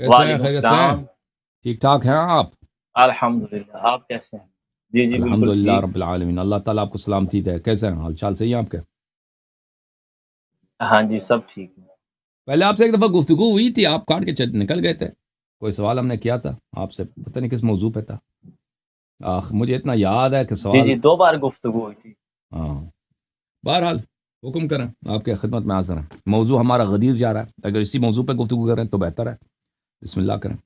کیسے ہیں؟ وعلیکم خیریت سے ہیں؟ السلام۔ ٹھیک ٹھاک ہیں آپ؟ الحمدللہ، آپ کیسے ہیں؟ جی جی بالکل الحمدللہ ٹھیک۔ رب العالمین، اللہ تعالیٰ آپ کو سلامتی دے۔ کیسے ہیں؟ حال چال صحیح ہے آپ کے؟ ہاں جی سب ٹھیک ہے۔ پہلے آپ سے ایک دفعہ گفتگو ہوئی تھی، آپ کاٹ کے نکل گئے تھے۔ کوئی سوال ہم نے کیا تھا آپ سے، پتہ نہیں کس موضوع پہ تھا۔ مجھے اتنا یاد ہے کہ جی سوال، جی 2 بار گفتگو ہوئی تھی۔ ہاں بہرحال حکم کریں، آپ کے خدمت میں حاضر ہیں۔ موضوع ہمارا غدیر جا رہا ہے، اگر اسی موضوع پہ گفتگو کریں تو بہتر ہے۔ بسم اللہ کریں۔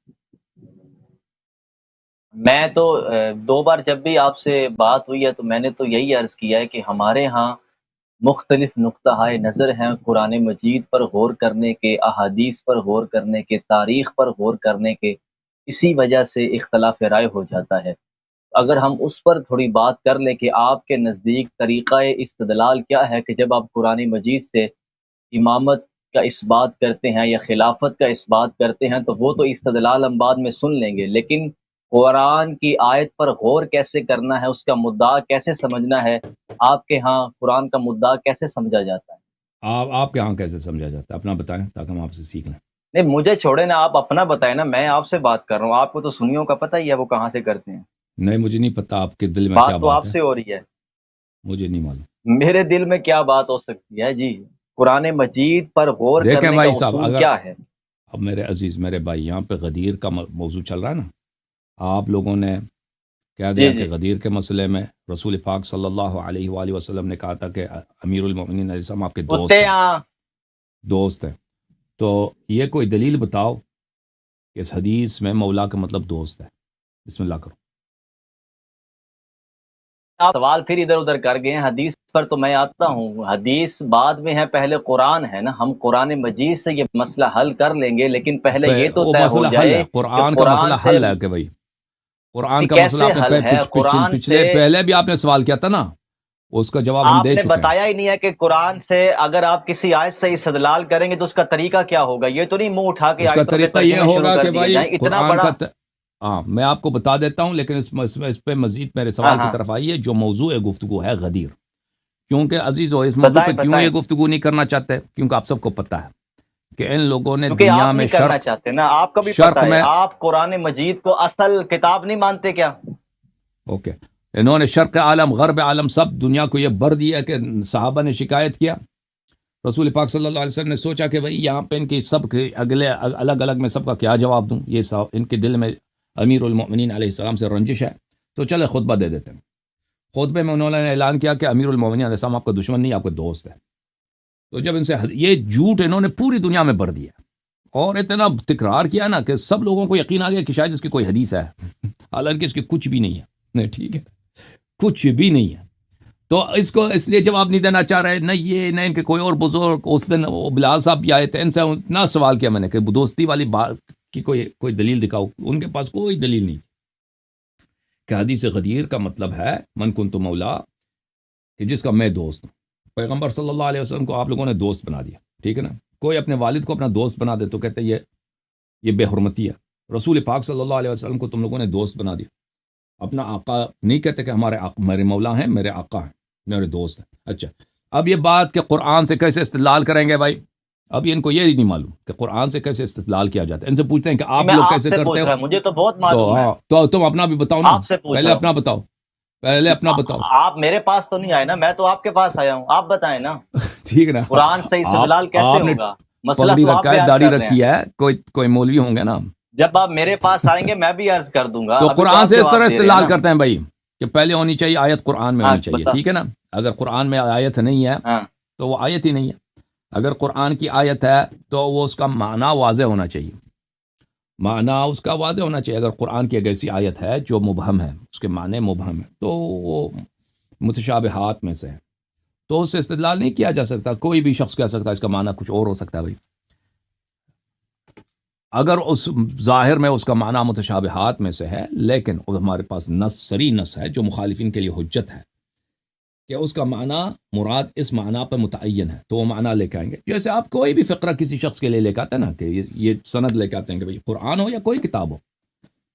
میں تو 2 بار جب بھی آپ سے بات ہوئی ہے تو میں نے تو یہی عرض کیا ہے کہ ہمارے ہاں مختلف نقطہ نظر ہیں قرآن مجید پر غور کرنے کے، احادیث پر غور کرنے کے، تاریخ پر غور کرنے کے، اسی وجہ سے اختلاف رائے ہو جاتا ہے۔ اگر ہم اس پر تھوڑی بات کر لیں کہ آپ کے نزدیک طریقہ استدلال کیا ہے کہ جب آپ قرآن مجید سے امامت کا اس بات کرتے ہیں یا خلافت کا اس بات کرتے ہیں تو وہ تو استدلال ہم بعد میں سن لیں گے، لیکن قرآن کی آیت پر غور کیسے کرنا ہے، اس کا مدعا کیسے سمجھنا ہے، آپ کے ہاں قرآن کا مدعا کیسے سمجھا جاتا ہے؟ آپ کے ہاں کیسے سمجھا جاتا ہے؟ اپنا بتائیں تاکہ ہم آپ سے سیکھ لیں۔ نہیں مجھے چھوڑے نا، آپ اپنا بتائیں نا، میں آپ سے بات کر رہا ہوں، آپ کو تو سنیوں کا پتہ ہی ہے وہ کہاں سے کرتے ہیں۔ نہیں، مجھے نہیں پتہ آپ کے دل میں کیا بات تو بات آپ ہے، سے ہو رہی ہے، مجھے نہیں معلوم۔ میرے دل میں کیا بات ہو سکتی ہے جی؟ قرآن مجید پر غور دیکھیں کرنے کا بھائی صاحب، اصول اگر کیا ہے؟ اب میرے عزیز میرے بھائی، یہاں پہ غدیر کا موضوع چل رہا ہے نا، آپ لوگوں نے کہہ جی دیا کہ جی غدیر کے مسئلے میں رسول پاک صلی اللہ علیہ وآلہ وسلم نے کہا تھا کہ امیر المومنین علیہ السلام آپ کے کتے دوست ہیں، ہاں دوست ہیں۔ تو یہ کوئی دلیل بتاؤ کہ اس حدیث میں مولا کا مطلب دوست ہے۔ بسم اللہ کرو۔ آپ سوال پھر ادھر ادھر کر گئے ہیں، حدیث پر تو میں آتا ہوں، حدیث بعد میں ہے، پہلے قرآن ہے نا، ہم قرآن مجید سے یہ مسئلہ حل کر لیں گے، لیکن پہلے یہ تو وہ طے ہو مسئلہ حل ہے، جائے کہ قرآن کا مسئلہ قرآن سے حل ہے کہ بھائی، قرآن کا مسئلہ کیسے آپ نے حل ہے قرآن سے۔ پہلے بھی آپ نے سوال کیا تھا نا، اس کا جواب ہم آپ دے نے چکے ہیں۔ بتایا ہی نہیں ہے کہ قرآن سے اگر آپ کسی آیت سے استدلال کریں گے تو اس کا طریقہ کیا ہوگا، یہ تو نہیں منہ اٹھا کے اس کا آیتوں کے طریقہ یہ ترجمے شروع ہوگا کر کہ دیے بھائی جائیں، اتنا قرآن بڑا۔ کا ہاں میں آپ کو بتا دیتا ہوں، لیکن اس پہ مزید میرے ہاں سوال کی ہاں طرف آئیے۔ جو موضوع گفتگو ہے غدیر، کیونکہ عزیز ہو اس موضوع بتائیں پہ کیوں یہ بتائیں، گفتگو نہیں کرنا چاہتے؟ کیونکہ آپ سب کو پتہ ہے کہ ان لوگوں نے کیونکہ دنیا آپ میں نہیں کرنا چاہتے نا، آپ کو بھی شرق پتہ ہے، میں آپ قرآن مجید کو اصل کتاب نہیں مانتے کیا؟ اوکے، انہوں نے شرق عالم غرب عالم سب دنیا کو یہ بر دیا کہ صحابہ نے شکایت کیا، رسول پاک صلی اللہ علیہ وسلم نے سوچا کہ بھئی یہاں پہ ان کی سب کے اگلے الگ الگ میں سب کا کیا جواب دوں، یہ ان کے دل میں امیر المؤمنین علیہ السلام سے رنجش ہے، تو چلے خطبہ دے دیتے ہیں۔ خطبے میں انہوں نے اعلان کیا کہ امیر المؤمنین علیہ السلام آپ کا دشمن نہیں، آپ کا دوست ہے۔ تو جب ان سے یہ جھوٹ انہوں نے پوری دنیا میں بھر دیا اور اتنا تکرار کیا نا کہ سب لوگوں کو یقین آ گیا کہ شاید اس کی کوئی حدیث ہے، حالانکہ اس کی کچھ بھی نہیں ہے۔ نہیں، ٹھیک ہے، کچھ بھی نہیں ہے۔ تو اس کو اس لیے جواب نہیں دینا چاہ رہے، نہ یہ نہ ان کے کوئی اور بزرگ۔ اس دن وہ بلال صاحب بھی آئے تھے، ان سے اتنا سوال کیا میں نے کہ دوستی والی بات کی کوئی دلیل دکھاؤ، ان کے پاس کوئی دلیل نہیں کہ حدیث غدیر کا مطلب ہے من کنت مولا، کہ جس کا میں دوست ہوں۔ پیغمبر صلی اللہ علیہ وسلم کو آپ لوگوں نے دوست بنا دیا، ٹھیک ہے نا؟ کوئی اپنے والد کو اپنا دوست بنا دے تو کہتے ہیں یہ بے حرمتی ہے۔ رسول پاک صلی اللہ علیہ وسلم کو تم لوگوں نے دوست بنا دیا، اپنا آقا نہیں کہتے کہ میرے مولا ہیں، میرے آقا ہیں، میرے دوست ہیں۔ اچھا، اب یہ بات کہ قرآن سے کیسے استدلال کریں گے بھائی، اب ان کو یہ نہیں معلوم کہ قرآن سے کیسے استدلال کیا جاتا ہے۔ ان سے پوچھتے ہیں کہ آپ میں لوگ آپ کیسے سے کرتے پوچھ ہو؟ رہا ہوں، مجھے تو بہت تو معلوم ہے، ہاں، تو تم اپنا بھی بتاؤ نا، آپ سے پوچھ پہلے رہا ہوں۔ اپنا بتاؤ، پہلے اپنا بتاؤ۔ آپ میرے پاس تو نہیں آئے نا، میں تو آپ کے پاس آیا ہوں، آپ بتائیں نا ٹھیک ہے نا؟ قرآن سے استدلال کیسے آپ نے ہوگا، مسئلہ پگڑی تو آپ رکھا ہے، بیان داڑھی کر رہے ہیں۔ رکھی ہے، کوئی مولوی ہوں گے نا؟ جب آپ میرے پاس آئیں گے میں بھی عرض کر دوں گا، تو ابھی تو قرآن آپ سے اس طرح جواب دے رہے ہیں استدلال نا۔ کرتے ہیں بھائی کہ پہلے ہونی چاہیے آیت، قرآن میں ہاں ہونی چاہیے، بتا، ٹھیک ہے نا؟ اگر قرآن میں آیت نہیں ہے ہاں تو وہ آیت ہی نہیں ہے۔ اگر قرآن کی آیت ہے تو وہ اس کا معنی واضح ہونا چاہیے، معنی اس کا واضح ہونا چاہیے۔ اگر قرآن کی ایک ایسی آیت ہے جو مبہم ہے، اس کے معنی مبہم ہے، تو وہ متشابہات میں سے ہے، تو اس سے استدلال نہیں کیا جا سکتا۔ کوئی بھی شخص کہہ سکتا ہے اس کا معنی کچھ اور ہو سکتا ہے بھائی، اگر اس ظاہر میں اس کا معنی متشابہات میں سے ہے، لیکن ہمارے پاس نص، صریح نص ہے جو مخالفین کے لیے حجت ہے کہ اس کا معنی مراد اس معنی پر متعین ہے، تو وہ معنی لے کے آئیں گے۔ جیسے آپ کوئی بھی فقرہ کسی شخص کے لیے لے کے آتے ہیں نا، کہ یہ سند لے کے آتے ہیں کہ بھئی قرآن ہو یا کوئی کتاب ہو،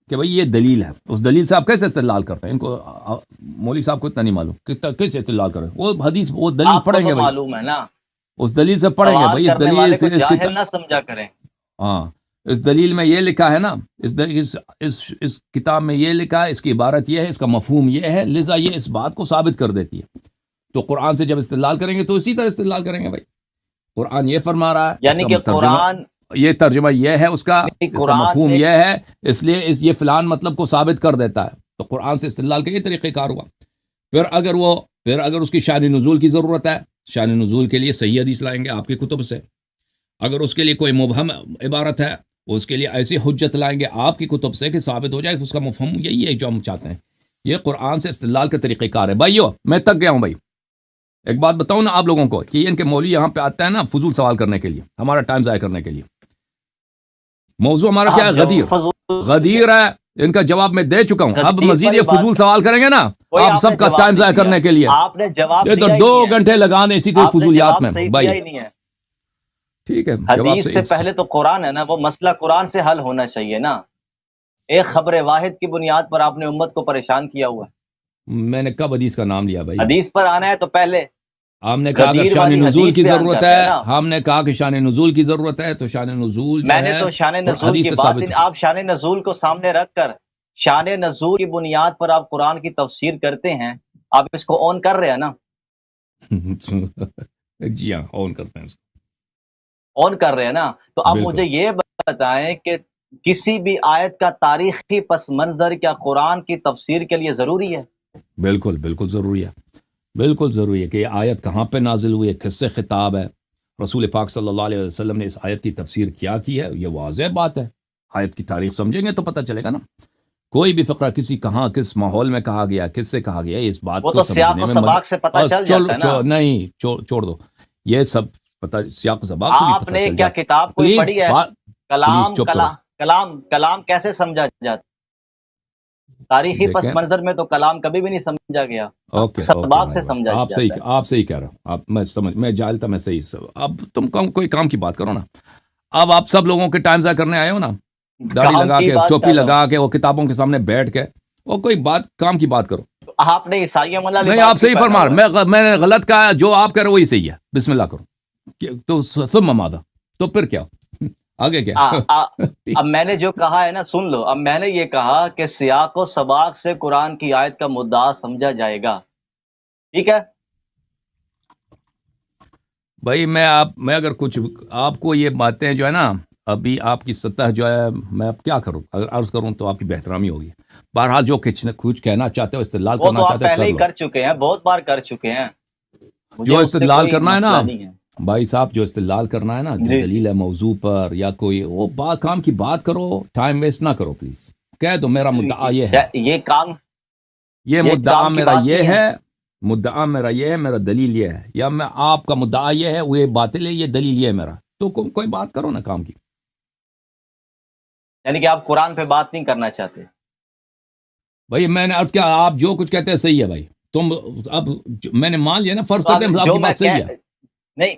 کہ بھئی یہ دلیل ہے، اس دلیل سے آپ کیسے استدلال کرتے ہیں؟ ان کو مولوی صاحب کو اتنا نہیں معلوم کہ کیسے استدلال کریں، وہ حدیث، وہ دلیل آپ کو پڑھیں تو گے بھئی، معلوم ہے نا، اس دلیل سے پڑھیں گے سوال بھئی، اس کرنے دلیل والے کو سے اس کی جاہل نہ سمجھا کریں۔ ہاں، اس دلیل میں یہ لکھا ہے نا، اس کتاب میں یہ لکھا ہے، اس کی عبارت یہ ہے، اس کا مفہوم یہ ہے، لذا یہ اس بات کو ثابت کر دیتی ہے. تو قرآن سے جب استدلال کریں گے تو اسی طرح استدلال کریں گے بھائی. قرآن یہ فرما رہا ہے، اس یعنی کا کہ ترجمہ قرآن یہ ترجمہ یہ ہے اس کا قرآن مفہوم میں یہ ہے، اس لیے یہ فلان مطلب کو ثابت کر دیتا ہے. تو قرآن سے استدلال کا یہ طریقہ کار ہوا. پھر اگر اس کی شان نزول کی ضرورت ہے، شان نزول کے لیے صحیح حدیث لائیں گے آپ کی کتب سے. اگر اس کے لیے کوئی مبہم عبارت ہے، اس کے لیے ایسی حجت لائیں گے آپ کی کتب سے کہ ثابت ہو جائے کہ اس کا مفہوم یہی ہے جو ہم چاہتے ہیں. یہ قرآن سے استدلال کا طریقہ کار ہے. بھائیو میں تک گیا ہوں بھائی. ایک بات بتاؤں نا آپ لوگوں کو کہ ان کے مولوی یہاں پہ آتا ہے نا فضول سوال کرنے کے لیے، ہمارا ٹائم ضائع کرنے کے لیے. موضوع ہمارا کیا ہے؟ غدیر ہے. ان کا جواب میں دے چکا ہوں. اب مزید یہ فضول سوال کریں گے نا آپ سب کا ٹائم ضائع کرنے کے لیے. آپ نے جواب یہ تو 2 گھنٹے لگانے اسی طرح فضولیات میں بھائی. ٹھیک ہے، حدیث سے پہلے تو قرآن ہے نا، وہ مسئلہ قرآن سے حل ہونا چاہیے نا. ایک خبر واحد کی بنیاد پر آپ نے امت کو پریشان کیا ہوا ہے. میں نے کب حدیث کا نام لیا بھائی؟ حدیث پر آنا ہے تو پہلے ہم نے کہا اگر شان نزول کی ضرورت ہے، ہم نے کہا کہ شان نزول کی ضرورت ہے تو شان نزول میں نے تو شان نزول کی بات، آپ شان نزول کو سامنے رکھ کر شان نزول کی بنیاد پر آپ قرآن کی تفسیر کرتے ہیں. آپ اس کو آن کر رہے ہیں نا؟ جی ہاں آن کرتے ہیں، آن کر رہے ہیں نا. تو اب مجھے یہ بتائیں کہ کسی بھی آیت کا تاریخی پس منظر کیا قرآن کی تفسیر کے لیے ضروری ہے؟ بالکل بالکل ضروری ہے. بالکل ضروری ہے کہ یہ آیت کہاں پہ نازل ہوئی ہے، کس سے خطاب ہے. رسول پاک صلی اللہ علیہ وسلم نے اس آیت کی تفسیر کیا کی ہے، یہ واضح بات ہے. آیت کی تاریخ سمجھیں گے تو پتہ چلے گا نا. کوئی بھی فقرہ کہاں کس ماحول میں کہا گیا، کس سے کہا گیا، اس بات کو سمجھنے میں سباق سے پتہ چل جاتا ہے نا. نہیں چھوڑ دو یہ سب پتہ، سیاق و سباق سے بھی پتہ چل جاتا ہے. آپ نے کیا کتاب کوئی پڑھی ہے؟ کلام کیسے سمجھا جاتا؟ تاریخی پس منظر میں تو کلام کبھی بھی نہیں سمجھا گیا. سباق سے سمجھا جاتا ہے. آپ صحیح کہہ رہا ہوں. میں جاہل تھا، میں صحیح. اب تم کوئی کام کی بات کرو نا. اب آپ سب لوگوں کے ٹائم ضائع کرنے آئے ہو نا، داڑھی لگا کے ٹوپی لگا کے وہ کتابوں کے سامنے بیٹھ کے وہ کوئی بات کام کی بات کرو. آپ نے عیسائی مولا نہیں، آپ صحیح فرما رہے. میں نے غلط کہا، جو آپ کہہ رہے وہی صحیح ہے. بسم اللہ کرو تو ثم ماذا، تو پھر کیا آگے کیا؟ اب میں نے جو کہا ہے نا سن لو. اب میں نے یہ کہا کہ سیاق و سباق سے قرآن کی آیت کا مدعا سمجھا جائے گا. ٹھیک ہے بھائی. میں اگر کچھ آپ کو یہ باتیں جو ہے نا، ابھی آپ کی سطح جو ہے، میں اب کیا کروں، اگر عرض کروں تو آپ کی بہترامی ہوگی. بہرحال جو کچھ کہنا چاہتے ہو، استدلال کرنا چاہتے ہو، پہلے ہی کر چکے ہیں، بہت بار کر چکے ہیں. جو استدلال کرنا ہے نا بھائی صاحب، جو استدلال کرنا ہے نا، دلیل ہے موضوع پر یا کوئی وہ کام کی بات کرو. ٹائم ویسٹ نہ کرو پلیز. کہہ دو میرا مدعا یہ ہے، یہ مدعا میرا یہ ہے، مدعا میرا یہ ہے، میرا دلیل یہ ہے، یا میں آپ کا مدعا یہ ہے، وہ باطل ہے، یہ دلیل یہ ہے میرا. تو کوئی بات کرو نا کام کی. یعنی کہ آپ قرآن پہ بات نہیں کرنا چاہتے بھائی. میں نے عرض کیا، آپ جو کچھ کہتے ہیں صحیح ہے بھائی. تم اب میں نے مان لیا نا، فرض کرتے ہیں آپ کی بات صحیح ہے. نہیں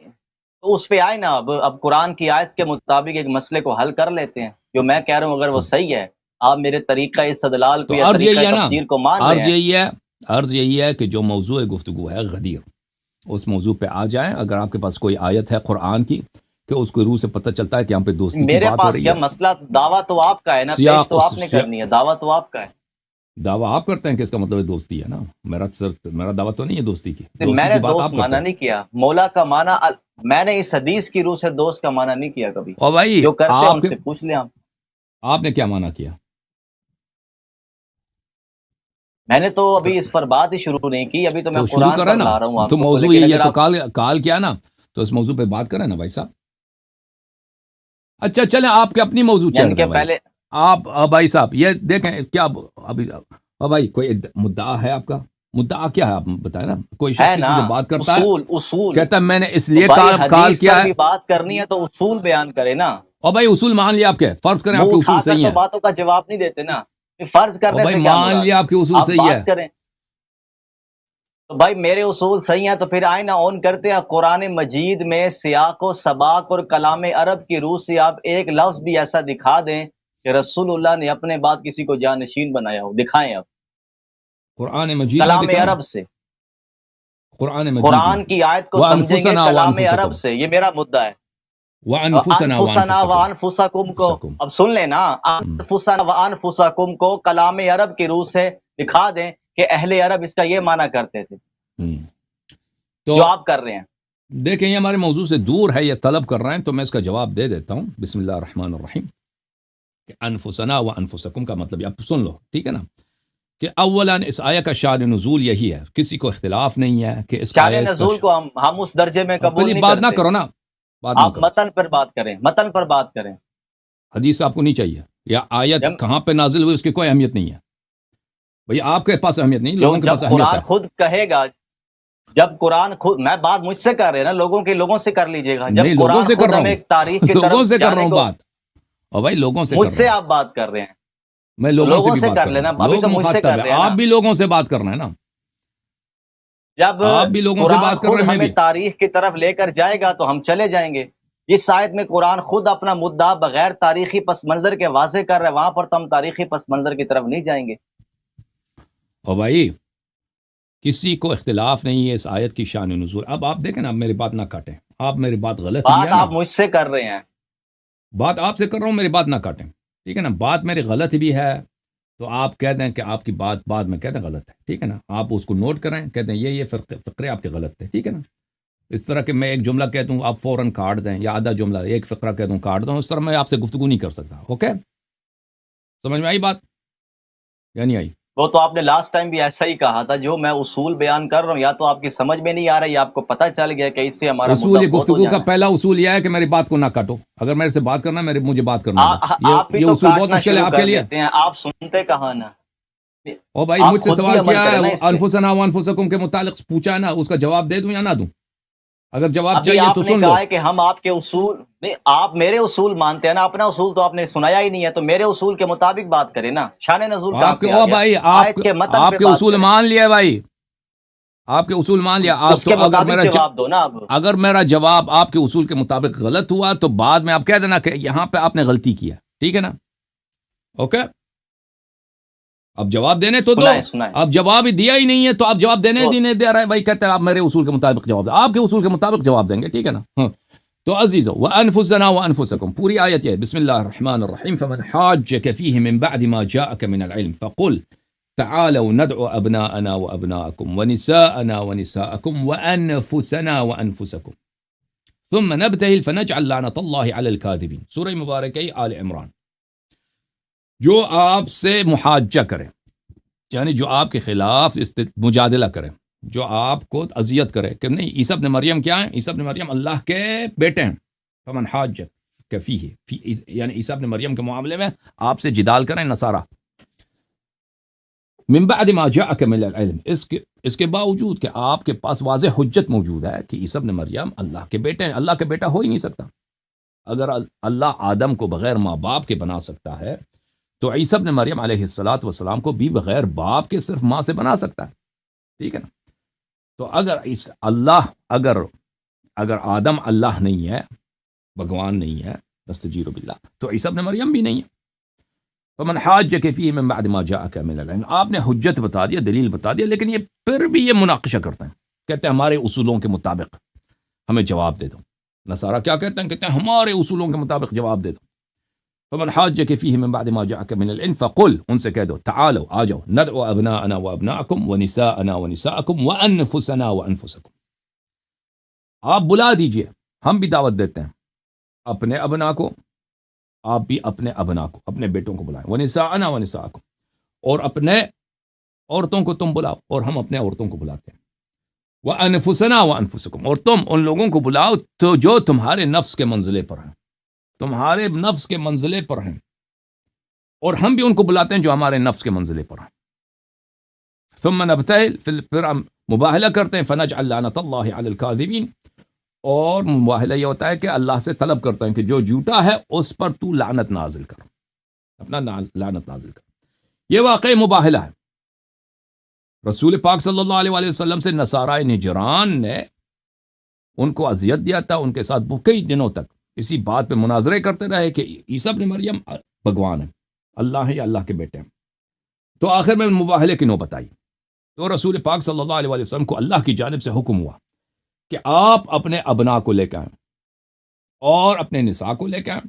تو اس پہ آئے نا. اب قرآن کی آیت کے مطابق ایک مسئلے کو حل کر لیتے ہیں. جو میں کہہ رہا ہوں اگر وہ صحیح ہے، آپ میرے طریقہ استدلال کو یا طریقہ تفسیر کو مان رہے ہیں. عرض یہی ہے کہ جو موضوع گفتگو ہے غدیر، اس موضوع پہ آ جائیں. اگر آپ کے پاس کوئی آیت ہے قرآن کی کہ اس کو روح سے پتہ چلتا ہے کہ یہاں پہ دوستی کی بات ہو رہی ہے. میرے پاس مسئلہ دعویٰ تو آپ کا ہے نا، پیش تو آپ نے کرنی ہے. دعویٰ تو آپ کا ہے. دعویٰ آپ کرتے ہیں کہ اس کا مطلب ہے دوستی ہے نا. میرا دعویٰ تو نہیں ہے دوستی کی. میں نے دوست مانا نہیں کیا. مولا کا مانا میں نے اس حدیث کی روح سے دوست کا مانا نہیں کیا کبھی. اور بھائی جو کرتے ہیں ان سے پوچھ لیں. آپ نے کیا مانا کیا؟ میں نے تو ابھی اس پر بات ہی شروع نہیں کی. ابھی تو میں شروع کر رہا ہوں. تو موضوع یہی ہے تو کال کیا نا، تو اس موضوع پہ بات کریں نا بھائی صاحب. اچھا چلیں، آپ کے اپنی موضوع چل رہے ہیں پہلے آپ بھائی صاحب. یہ دیکھیں کیا ابھی بھائی کوئی مدعا ہے آپ کا؟ مدعا کیا ہے آپ بتائیں نا. کوئی شخص کسی سے بات کرتا ہے، اصول کہتا ہے میں نے اس لیے کال کیا ہے. بات کرنی ہے تو اصول بیان کرے نا. اور بھائی اصول مان لیا آپ کے، فرض کریں آپ کے اصول صحیح ہیں. باتوں کا جواب نہیں دیتے نا. فرض کرنے سے مان لیا آپ کے اصول صحیح ہے کریں. تو بھائی میرے اصول صحیح ہیں تو پھر آئیں نا آن کرتے ہیں. قرآن مجید میں سیاق و سباق اور کلام عرب کی روح سے آپ ایک لفظ بھی ایسا دکھا دیں کہ رسول اللہ نے اپنے بعد کسی کو جانشین بنایا ہو. دکھائیں آپ قرآن مجید کلام عرب سے. قرآن کی آیت کو سمجھیں گے کلام عرب سے. یہ میرا مدعا ہے. وَأَنفُسَنَا انفسنا و وَأَنفُسَكُمْ انفسکم کو اب سن لینا، انفسنا و انفسکم کو کلام عرب کی روح سے دکھا دیں کہ اہل عرب اس کا یہ معنی کرتے تھے تو جو آپ کر رہے ہیں۔ دیکھیں یہ ہمارے موضوع سے دور ہے، یہ طلب کر رہے ہیں، تو میں اس کا جواب دے دیتا ہوں۔ بسم اللہ الرحمن الرحیم، کہ انفسنا و انفسکم کا مطلب آپ سن لو، ٹھیک ہے نا، کہ اولاً اس آیت کا شان نزول یہی ہے، کسی کو اختلاف نہیں ہے کہ اس شان آیت کا نزول کو ہم اس درجے میں قبول پہلی نہیں بات نہ کرتے۔ کرو نا، بات نہ آپ کرو، متن پر بات کریں، متن پر بات کریں۔ حدیث آپ کو نہیں چاہیے، یا آیت جب کہاں پہ نازل ہوئی اس کی کوئی اہمیت نہیں ہے بھئی، آپ کے پاس اہمیت نہیں، جو لوگوں کے جب پاس اہمیت قرآن ہے۔ خود کہے گا، جب قرآن خود، میں بات مجھ سے کر رہے ہیں نا، لوگوں سے کر لیجئے گا، جب نہیں، لوگوں قرآن سے کر خود رہا ہمیں ہوں، ایک تاریخ کی لوگوں طرف سے کر رہا جانے ہوں کو، بات، اور بھائی لوگوں سے مجھ کر رہا سے ہوں، آپ بات کر رہے ہیں، میں لوگوں سے بھی سے بات کر کر رہا لینا، ہوں، ابھی لوگ تو مجھ سے مخاطب کر ہے، رہے ہیں نا۔ آپ بھی لوگوں سے بات کر رہے ہیں نا، جب آپ بھی لوگوں سے قرآن بات کر خود رہے ہیں، میں ہمیں بھی۔ تاریخ کی طرف لے کر جائے گا تو ہم چلے جائیں گے۔ جس آیت میں قرآن خود اپنا مدعا بغیر تاریخی پس منظر کے واضح کر رہا ہے، وہاں پر تو ہم تاریخی پس منظر کی طرف نہیں جائیں گے۔ اور بھائی کسی کو اختلاف نہیں ہے اس آیت کی شان نزول۔ اب آپ دیکھیں نا، اب میری بات نہ کاٹیں، آپ میری بات غلط بھی بات ہے نا، آپ مجھ سے کر رہے ہیں۔ بات آپ سے کر رہا ہوں، میری بات نہ کاٹیں، ٹھیک ہے نا، بات میری غلط بھی ہے تو آپ کہہ دیں کہ آپ کی بات بعد میں کہہ دیں غلط ہے، ٹھیک ہے نا، آپ اس کو نوٹ کریں، کہہ دیں یہ فقرے آپ کے غلط تھے، ٹھیک ہے نا۔ اس طرح کہ میں ایک جملہ کہہ دوں آپ فوراً کاٹ دیں، یا آدھا جملہ ایک فقرہ کہہ دوں کاٹ دوں، اس طرح میں آپ سے گفتگو نہیں کر سکتا، اوکے؟ سمجھ میں آئی بات یا نہیں آئی؟ وہ تو آپ نے لاسٹ ٹائم بھی ایسا ہی کہا تھا، جو میں اصول بیان کر رہا ہوں یا تو آپ کی سمجھ میں نہیں آ رہا، یا آپ کو پتہ چل گیا کہ اس سے ہمارا مدعا اصول فوت ہو گفتگو کا جانا ہے۔ پہلا اصول یہ ہے کہ میری بات کو نہ کاٹو، اگر میرے سے بات کرنا ہے مجھے بات کرنا ہے، آپ بھی یہ تو اصول بہت کاٹنا مشکل ہے شروع آپ کے کر لیے۔ دیتے ہیں، آپ سنتے کہاں نا۔ اور بھائی آپ مجھ سے خود بھی سوال عمل کیا کریں ہے، نا وہ اس پہ۔ انفسنا و انفسکم کے متعلق پوچھا ہے نا، اس کا جواب دے دوں یا نہ دوں؟ اگر جواب ابھی چاہیے آپ تو نے سن لو۔ کہا ہے کہ ہم آپ کے اصول نہیں، آپ میرے اصول مانتے ہیں نا، اپنا اصول تو آپ نے سنایا ہی نہیں ہے، تو میرے اصول کے مطابق بات کریں نا۔ شان نزول کہاں آپ کے سے آ او گیا؟ بھائی آیت کے متن آپ پہ کے بات اصول کریں، مان لیا بھائی، آپ کے اصول مان لیا آپ اس تو، کے مطابق جواب دو نا اب۔ اگر میرا جواب آپ کے اصول کے مطابق غلط ہوا تو بعد میں آپ کہہ دینا کہ یہاں پہ آپ نے غلطی کیا، ٹھیک ہے نا، اوکے؟ اب جواب دینے تو دو، سنائیں۔ اب جواب ہی دیا ہی نہیں ہے تو آپ جواب دینے تو نہیں دے رہے بھائی، کہتے ہیں آپ میرے اصول کے مطابق جواب دیں، آپ کے اصول کے مطابق جواب دیں گے، ٹھیک ہے نا۔ ہاں تو عزیزو وانفسنا وانفسکم، پوری آیت یہ، بسم اللہ الرحمن الرحیم، فمن حاجک فیہ من بعد ما جاءک من العلم فقل تعالوا ندعو ابناءنا وابناءکم ونساءنا ونساءکم وانفسنا وانفسکم ثم نبتهل فنجعل لعنة الله على الكاذبین، سورہ مبارکہ آل عمران۔ جو آپ سے محاجہ کرے، یعنی جو آپ کے خلاف مجادلہ کرے، جو آپ کو اذیت کرے کہ نہیں عیسیٰ ابن مریم کیا ہیں، عیسیٰ ابن مریم اللہ کے بیٹے ہیں، فمن حاجک فیہ، یعنی عیسیٰ ابن مریم کے معاملے میں آپ سے جدال کریں نصارہ، من بعد ما جاءک من العلم، اس کے باوجود کہ آپ کے پاس واضح حجت موجود ہے کہ عیسیٰ ابن مریم اللہ کے بیٹے ہیں، اللہ کے بیٹا ہو ہی نہیں سکتا۔ اگر اللہ آدم کو بغیر ماں باپ کے بنا سکتا ہے تو عیسیٰ ابن مریم علیہ الصلاۃ والسلام کو بھی بغیر باپ کے صرف ماں سے بنا سکتا ہے، ٹھیک ہے نا۔ تو اگر آدم اللہ نہیں ہے، بھگوان نہیں ہے، نستجیر باللہ، تو عیسیٰ ابن مریم بھی نہیں ہے۔ فمن حاجک فیہ من بعد ما جاءک من العلم، آپ نے حجت بتا دیا، دلیل بتا دیا، لیکن یہ پھر بھی یہ مناقشہ کرتے ہیں، کہتے ہیں ہمارے اصولوں کے مطابق ہمیں جواب دے دو۔ نصارہ کیا کہتے ہیں؟ کہتے ہیں ہمارے اصولوں کے مطابق جواب دے دو۔ فمن حاجک فیہ من بعد ما جاءک من العلم فقل، ان سے کہہ دو تعالوا، آ جاؤ، ندعو ابناءنا وابناءکم ونساءنا ونساءکم وانفسنا وانفسکم، آپ بلا دیجئے، ہم بھی دعوت دیتے ہیں اپنے ابنا کو، آپ بھی اپنے ابنا کو، اپنے بیٹوں کو بلائیں، ونساءنا ونساءکم، اور اپنے عورتوں کو تم بلاؤ اور ہم اپنے عورتوں کو بلاتے ہیں، وانفسنا وانفسکم، اور تم ان لوگوں کو بلاؤ تو جو تمہارے نفس کے منزلے پر ہیں، تمہارے نفس کے منزلے پر ہیں، اور ہم بھی ان کو بلاتے ہیں جو ہمارے نفس کے منزلے پر ہیں۔ ثم نبتہل، پھر ہم مباہلہ کرتے ہیں، فنجعل لعنۃ اللہ علی الکاذبین، اور مباہلہ یہ ہوتا ہے کہ اللہ سے طلب کرتے ہیں کہ جو جھوٹا ہے اس پر تو لعنت نازل کر، اپنا لعنت نازل کر۔ یہ واقعی مباہلہ ہے۔ رسول پاک صلی اللہ علیہ وآلہ وسلم سے نصارہ نجران نے ان کو اذیت دیا تھا، ان کے ساتھ کئی دنوں تک اسی بات پہ مناظرے کرتے رہے کہ عیسیٰ ابن مریم بھگوان ہے، اللہ ہے یا اللہ کے بیٹے ہیں۔ تو آخر میں مباہلے کی نوبت آئی، تو رسول پاک صلی اللہ علیہ وآلہ وسلم کو اللہ کی جانب سے حکم ہوا کہ آپ اپنے ابنا کو لے کے آئیں اور اپنے نساء کو لے کے آئیں،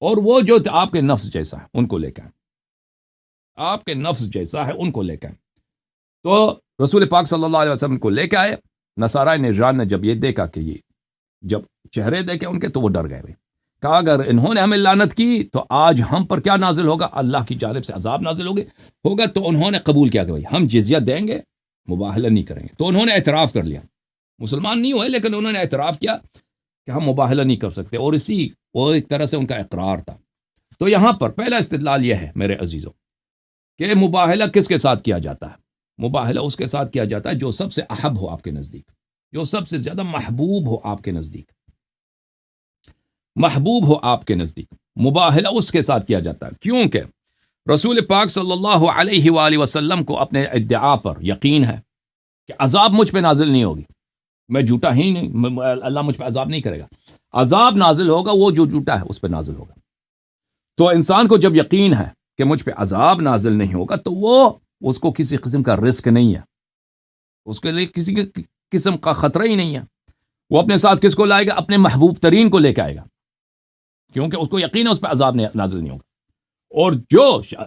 اور وہ جو آپ کے نفس جیسا ہے ان کو لے کے آئیں، آپ کے نفس جیسا ہے ان کو لے کے آئیں۔ تو رسول پاک صلی اللہ علیہ وسلم کو لے کے آئے۔ نصارہ نجران نے جب یہ دیکھا کہ یہ جب چہرے دیکھے ان کے تو وہ ڈر گئے بھائی، کہا اگر انہوں نے ہمیں لعنت کی تو آج ہم پر کیا نازل ہوگا، اللہ کی جانب سے عذاب نازل ہوگا۔ تو انہوں نے قبول کیا کہ بھائی ہم جزیہ دیں گے، مباہلہ نہیں کریں گے۔ تو انہوں نے اعتراف کر لیا، مسلمان نہیں ہوئے لیکن انہوں نے اعتراف کیا کہ ہم مباہلہ نہیں کر سکتے، اور وہ ایک طرح سے ان کا اقرار تھا۔ تو یہاں پر پہلا استدلال یہ ہے میرے عزیزوں کہ مباہلہ کس کے ساتھ کیا جاتا ہے؟ مباہلہ اس کے ساتھ کیا جاتا ہے جو سب سے احب ہو آپ کے نزدیک، جو سب سے زیادہ محبوب ہو آپ کے نزدیک، محبوب ہو آپ کے نزدیک، مباہلہ اس کے ساتھ کیا جاتا ہے۔ کیونکہ رسول پاک صلی اللہ علیہ وآلہ وسلم کو اپنے ادعا پر یقین ہے کہ عذاب مجھ پہ نازل نہیں ہوگی، میں جھوٹا ہی نہیں، اللہ مجھ پہ عذاب نہیں کرے گا، عذاب نازل ہوگا وہ جو جھوٹا ہے اس پہ نازل ہوگا۔ تو انسان کو جب یقین ہے کہ مجھ پہ عذاب نازل نہیں ہوگا تو وہ اس کو کسی قسم کا رسک نہیں ہے، اس کے لیے کسی قسم کا خطرہ ہی نہیں ہے۔ وہ اپنے ساتھ کس کو لائے گا؟ اپنے محبوب ترین کو لے کے آئے گا، کیونکہ اس کو یقین ہے اس پہ عذاب نازل نہیں ہوگا۔ اور جو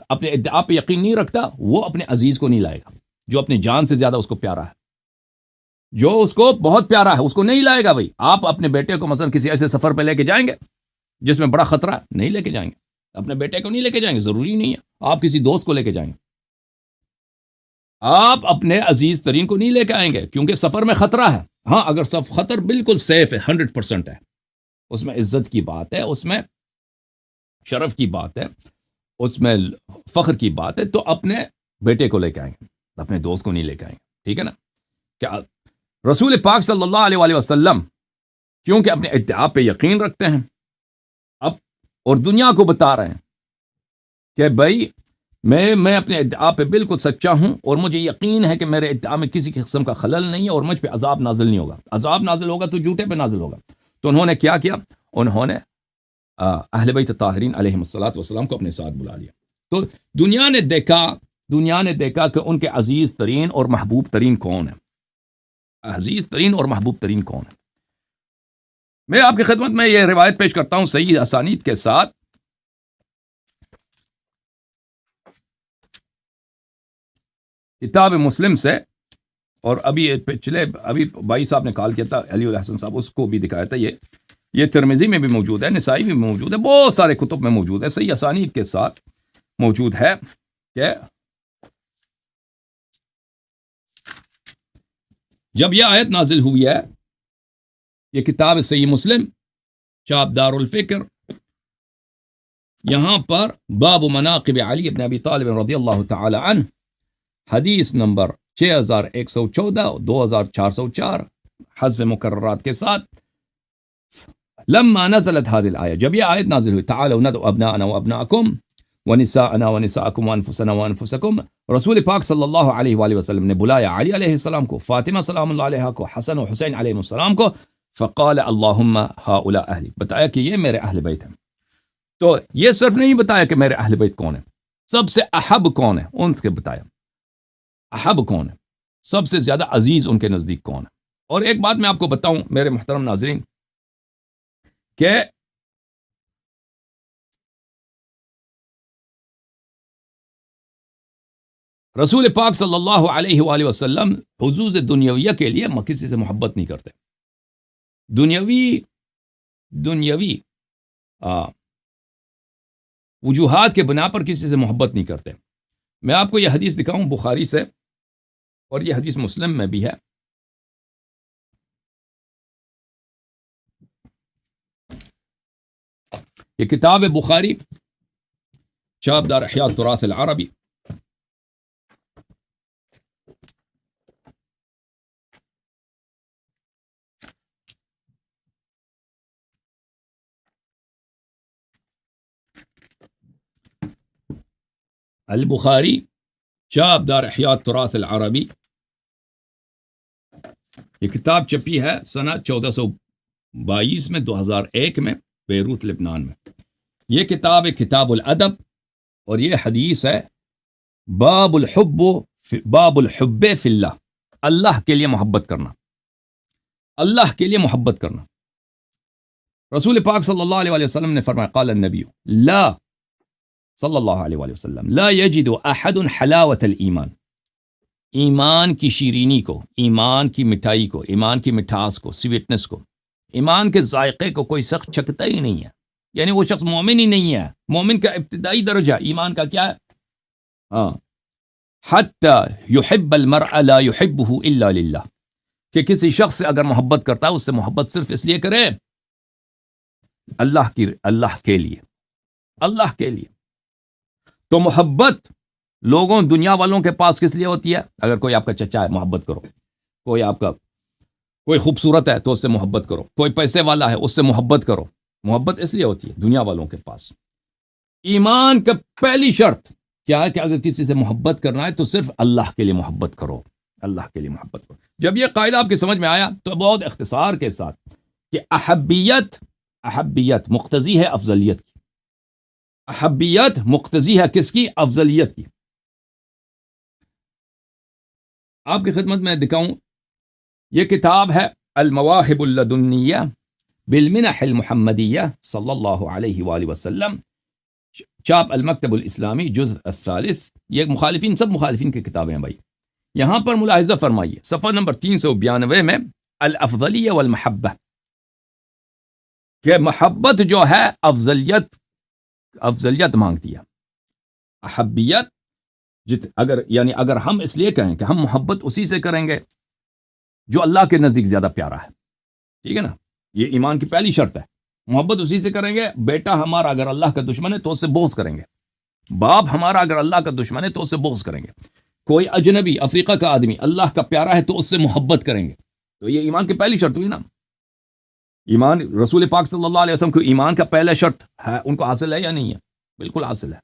اپنے ادعا پہ یقین نہیں رکھتا وہ اپنے عزیز کو نہیں لائے گا، جو اپنی جان سے زیادہ اس کو پیارا ہے، جو اس کو بہت پیارا ہے اس کو نہیں لائے گا۔ بھائی آپ اپنے بیٹے کو مثلا کسی ایسے سفر پہ لے کے جائیں گے جس میں بڑا خطرہ ہے، نہیں لے کے جائیں گے، اپنے بیٹے کو نہیں لے کے جائیں گے، ضروری نہیں ہے آپ کسی دوست کو لے کے جائیں گے، آپ اپنے عزیز ترین کو نہیں لے کے آئیں گے کیونکہ سفر میں خطرہ ہے۔ ہاں اگر خطر بالکل سیف ہے، 100% ہے، اس میں عزت کی بات ہے، اس میں شرف کی بات ہے، اس میں فخر کی بات ہے، تو اپنے بیٹے کو لے کے آئیں گے، اپنے دوست کو نہیں لے کے آئیں گے، ٹھیک ہے نا؟ کیا رسول پاک صلی اللہ علیہ وآلہ وسلم کیونکہ اپنے ادعا پہ یقین رکھتے ہیں اب، اور دنیا کو بتا رہے ہیں کہ بھائی میں اپنے ادعا پہ بالکل سچا ہوں اور مجھے یقین ہے کہ میرے ادعا میں کسی قسم کا خلل نہیں ہے اور مجھ پہ عذاب نازل نہیں ہوگا، عذاب نازل ہوگا تو جھوٹے پہ نازل ہوگا۔ تو انہوں نے کیا کیا؟ انہوں نے اہل بیت طاہرین علیہم الصلوۃ والسلام کو اپنے ساتھ بلا لیا۔ تو دنیا نے دیکھا کہ ان کے عزیز ترین اور محبوب ترین کون ہے، عزیز ترین اور محبوب ترین کون ہے۔ میں آپ کی خدمت میں یہ روایت پیش کرتا ہوں صحیح اسانید کے ساتھ، کتاب مسلم سے، اور ابھی بھائی صاحب نے کال کیا تھا، علی الحسن صاحب، اس کو بھی دکھایا تھا، یہ ترمذی میں بھی موجود ہے، نسائی میں بھی موجود ہے، بہت سارے کتب میں موجود ہے، صحیح اسانید کے ساتھ موجود ہے کہ جب یہ آیت نازل ہوئی ہے، یہ کتاب صحیح مسلم چاپ دار الفکر، یہاں پر باب مناقب علی بن ابی طالب رضی اللہ تعالی عنہ، حدیث نمبر 6114 اور 2404 حذف مکررات کے ساتھ، لما نزلت هذه الآية، جب یہ آیت نازل ہوئی، تعالوا ندعو ابناءنا وابناءکم ونساءنا ونساءکم وانفسنا وانفسکم، رسول پاک صلی اللہ علیہ وآلہ وسلم نے بلایا علی علیہ السلام کو، فاطمہ سلام اللہ علیہ کو، حسن و حسین علیہ السلام کو، فقال اللہم ہؤلاء اہلی، بتایا کہ یہ میرے اہل بیت ہیں۔ تو یہ صرف نہیں بتایا کہ میرے اہل بیت کون ہیں، سب سے احب کون ہے ان سے بتایا، احب کون ہے، سب سے زیادہ عزیز ان کے نزدیک کون ہے۔ اور ایک بات میں آپ کو بتاؤں میرے محترم ناظرین کہ رسول پاک صلی اللہ علیہ وآلہ وسلم حظوظ دنیویہ کے لیے کسی سے محبت نہیں کرتے، دنیوی وجوہات کے بنا پر کسی سے محبت نہیں کرتے۔ میں آپ کو یہ حدیث دکھاؤں بخاری سے، اور یہ حدیث مسلم میں بھی ہے، یہ کتاب بخاری چاپ دار احیاء التراث العربی، البخاری چاپ دار احیاء التراث العربی، یہ کتاب چھپی ہے سنہ 1422 میں، 2001 میں، بیروت لبنان میں۔ یہ کتاب ہے کتاب الادب، اور یہ حدیث ہے باب الحب فی اللہ، اللہ کے لیے محبت کرنا، اللہ کے لیے محبت کرنا۔ رسول پاک صلی اللہ علیہ وآلہ وسلم نے فرمایا قال النبی لا صلی اللہ علیہ وآلہ وسلم لا یجد احد حلاوت الایمان، ایمان کی شیرینی کو، ایمان کی مٹھائی کو، ایمان کی مٹھاس کو، سویٹنس کو، ایمان کے ذائقے کو کوئی شخص چکھتا ہی نہیں ہے، یعنی وہ شخص مومن ہی نہیں ہے۔ مومن کا ابتدائی درجہ ایمان کا کیا ہے؟ ہاں، حتی یحب المرء لا یحبہ الا للہ، کہ کسی شخص سے اگر محبت کرتا ہے اس سے محبت صرف اس لیے کرے اللہ کے لیے، اللہ کے لیے۔ تو محبت لوگوں دنیا والوں کے پاس کس لیے ہوتی ہے؟ اگر کوئی آپ کا چچا ہے محبت کرو، کوئی خوبصورت ہے تو اس سے محبت کرو، کوئی پیسے والا ہے اس سے محبت کرو۔ محبت اس لیے ہوتی ہے دنیا والوں کے پاس۔ ایمان کا پہلی شرط کیا ہے کہ اگر کسی سے محبت کرنا ہے تو صرف اللہ کے لیے محبت کرو، اللہ کے لیے محبت کرو۔ جب یہ قاعدہ آپ کی سمجھ میں آیا تو بہت اختصار کے ساتھ کہ احبیت مقتضی ہے افضلیت کی، احبیت مقتضی ہے کس کی؟ افضلیت کی۔ آپ کی خدمت میں دکھاؤں، یہ کتاب ہے المواہب اللدنیہ بالمنح المحمدیہ صلی اللہ علیہ وآلہ وسلم، چاپ المکتب الاسلامی، جزء الثالث۔ یہ مخالفین، سب مخالفین کی کتابیں ہیں بھائی۔ یہاں پر ملاحظہ فرمائیے صفحہ نمبر 392 میں الافضلیہ والمحبہ، کہ محبت جو ہے افضلیت مانگتی ہے۔ احبیت اگر ہم اس لیے کہیں کہ ہم محبت اسی سے کریں گے جو اللہ کے نزدیک زیادہ پیارا ہے، ٹھیک ہے نا، یہ ایمان کی پہلی شرط ہے، محبت اسی سے کریں گے۔ بیٹا ہمارا اگر اللہ کا دشمن ہے تو اس سے بغض کریں گے، باپ ہمارا اگر اللہ کا دشمن ہے تو اس سے بغض کریں گے، کوئی اجنبی افریقہ کا آدمی اللہ کا پیارا ہے تو اس سے محبت کریں گے۔ تو یہ ایمان کی پہلی شرط ہوئی نا۔ ایمان رسول پاک صلی اللہ علیہ وسلم کو ایمان کا پہلا شرط ہے، ان کو حاصل ہے یا نہیں ہے؟ بالکل حاصل ہے،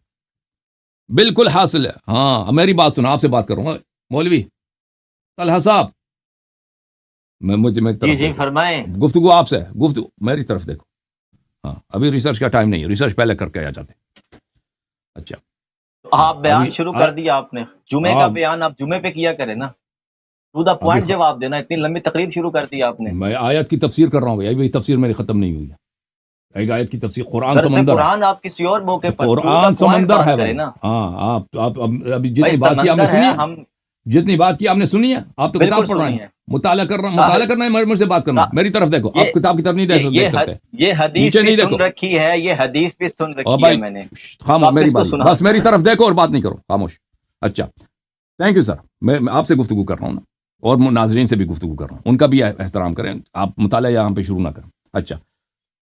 بالکل حاصل ہے۔ ہاں میری بات سنو، آپ سے بات کروں گا مولوی طلحہ صاحب، میری طرف جی فرمائیں۔ گفتگو آپ سے، گفتگو میری طرف دیکھو۔ ہاں ابھی ریسرچ کا ٹائم نہیں ہے، ریسرچ پہلے کر کے آ جاتے۔ اچھا آپ بیان شروع کر دیا آپ نے، جمعے کا بیان آپ جمعے پہ کیا کریں نا، ٹو دا پوائنٹ جواب دینا۔ اتنی لمبی تقریر شروع کر دی آپ نے۔ میں آیت کی تفسیر کر رہا ہوں بھائی، تفسیر میری ختم نہیں ہوئی ہے۔ ایک آیت کی تفسیر، قرآن سمندر، قرآن آپ کسی اور موقع پر، قرآن سمندر ہے بھائی۔ ہاں آپ ابھی جتنی بات کی آپ نے سنی ہے، جتنی بات کی آپ نے سنی ہے، آپ تو کتاب پڑھ رہے ہیں، مطالعہ کرنا ہے، مجھ سے بات کرنا، میری طرف دیکھو، آپ کتاب کی طرف نہیں دیکھ سکتے۔ یہ حدیث بھی سن رکھی ہے، یہ حدیث بھی سن رکھی ہے میں نے۔ خاموش، میری بات بس، میری طرف دیکھو اور بات نہیں کرو، خاموش۔ اچھا تھینک یو سر، میں آپ سے گفتگو کر رہا ہوں نا، اور ناظرین سے بھی گفتگو کر رہا ہوں، ان کا بھی احترام کریں، آپ مطالعہ یہاں پہ شروع نہ کریں۔ اچھا،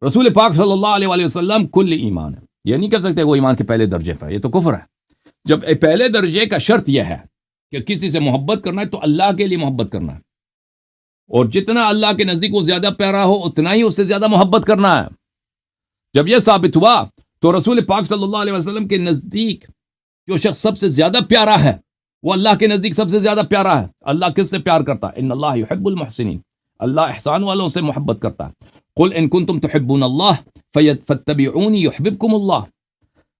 رسول پاک صلی اللہ علیہ وآلہ وسلم کل ایمان ہے، یہ نہیں کہہ سکتے وہ ایمان کے پہلے درجے پر، یہ تو کفر ہے۔ جب پہلے درجے کا شرط یہ ہے کہ کسی سے محبت کرنا ہے تو اللہ کے لیے محبت کرنا ہے، اور جتنا اللہ کے نزدیک وہ زیادہ پیارا ہو اتنا ہی اس سے زیادہ محبت کرنا ہے۔ جب یہ ثابت ہوا تو رسول پاک صلی اللہ علیہ وسلم کے نزدیک جو شخص سب سے زیادہ پیارا ہے وہ اللہ کے نزدیک سب سے زیادہ پیارا ہے۔ اللہ کس سے پیار کرتا ہے؟ ان اللہ یحب المحسنین، اللہ احسان والوں سے محبت کرتا ہے۔ قل ان کنتم تحبون اللہ فاتبعونی یحببکم اللہ،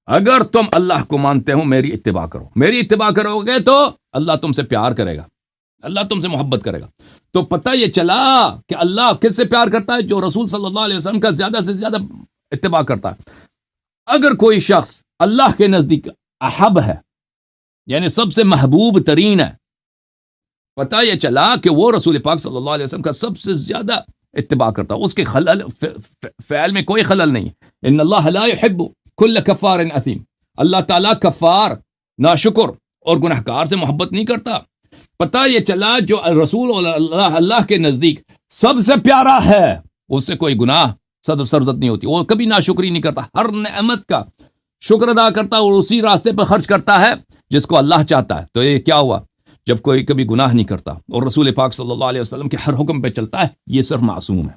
اگر تم اللہ کو مانتے ہو میری اتباع کرو، میری اتباع کرو گے تو اللہ تم سے پیار کرے گا، اللہ تم سے محبت کرے گا۔ تو پتہ یہ چلا کہ اللہ کس سے پیار کرتا ہے؟ جو رسول صلی اللہ علیہ وسلم کا زیادہ سے زیادہ اتباع کرتا ہے۔ اگر کوئی شخص اللہ کے نزدیک احب ہے، یعنی سب سے محبوب ترین ہے، پتہ یہ چلا کہ وہ رسول پاک صلی اللہ علیہ وسلم کا سب سے زیادہ اتباع کرتا ہے، اس کے خلل فعل میں کوئی خلل نہیں۔ ان اللہ لا يحب كل کفار اثیم، اللہ تعالیٰ کفار، ناشکر اور گنہگار سے محبت نہیں کرتا۔ پتہ یہ چلا جو رسول اللہ کے نزدیک سب سے پیارا ہے اس سے کوئی گناہ سرزد نہیں ہوتی، وہ کبھی ناشکری نہیں کرتا، ہر نعمت کا شکر ادا کرتا اور اسی راستے پر خرچ کرتا ہے جس کو اللہ چاہتا ہے۔ تو یہ کیا ہوا؟ جب کوئی کبھی گناہ نہیں کرتا اور رسول پاک صلی اللہ علیہ وسلم کے ہر حکم پہ چلتا ہے، یہ صرف معصوم ہے،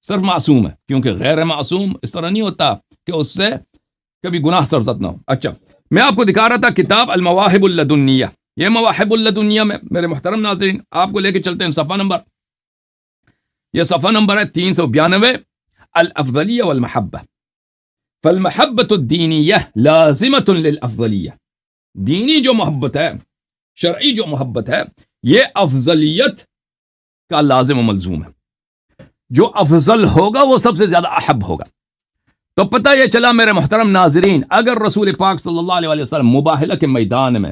صرف معصوم ہے، کیونکہ غیر معصوم اس طرح نہیں ہوتا کہ اس سے کبھی گناہ سرزد نہ ہو۔ اچھا، میں آپ کو دکھا رہا تھا کتاب المواہب اللدنیہ، یہ مواہب اللدنیہ میں میرے محترم ناظرین آپ کو لے کے چلتے ہیں صفحہ نمبر، یہ صفحہ نمبر ہے 392، الافضلیہ والمحبہ۔ فالمحبۃ الدینیہ لازمۃ للافضلیہ، دینی جو محبت ہے، شرعی جو محبت ہے، یہ افضلیت کا لازم و ملزوم ہے۔ جو افضل ہوگا وہ سب سے زیادہ احب ہوگا. تو پتہ یہ چلا میرے محترم ناظرین، اگر رسول پاک صلی اللہ علیہ وسلم مباہلہ کے میدان میں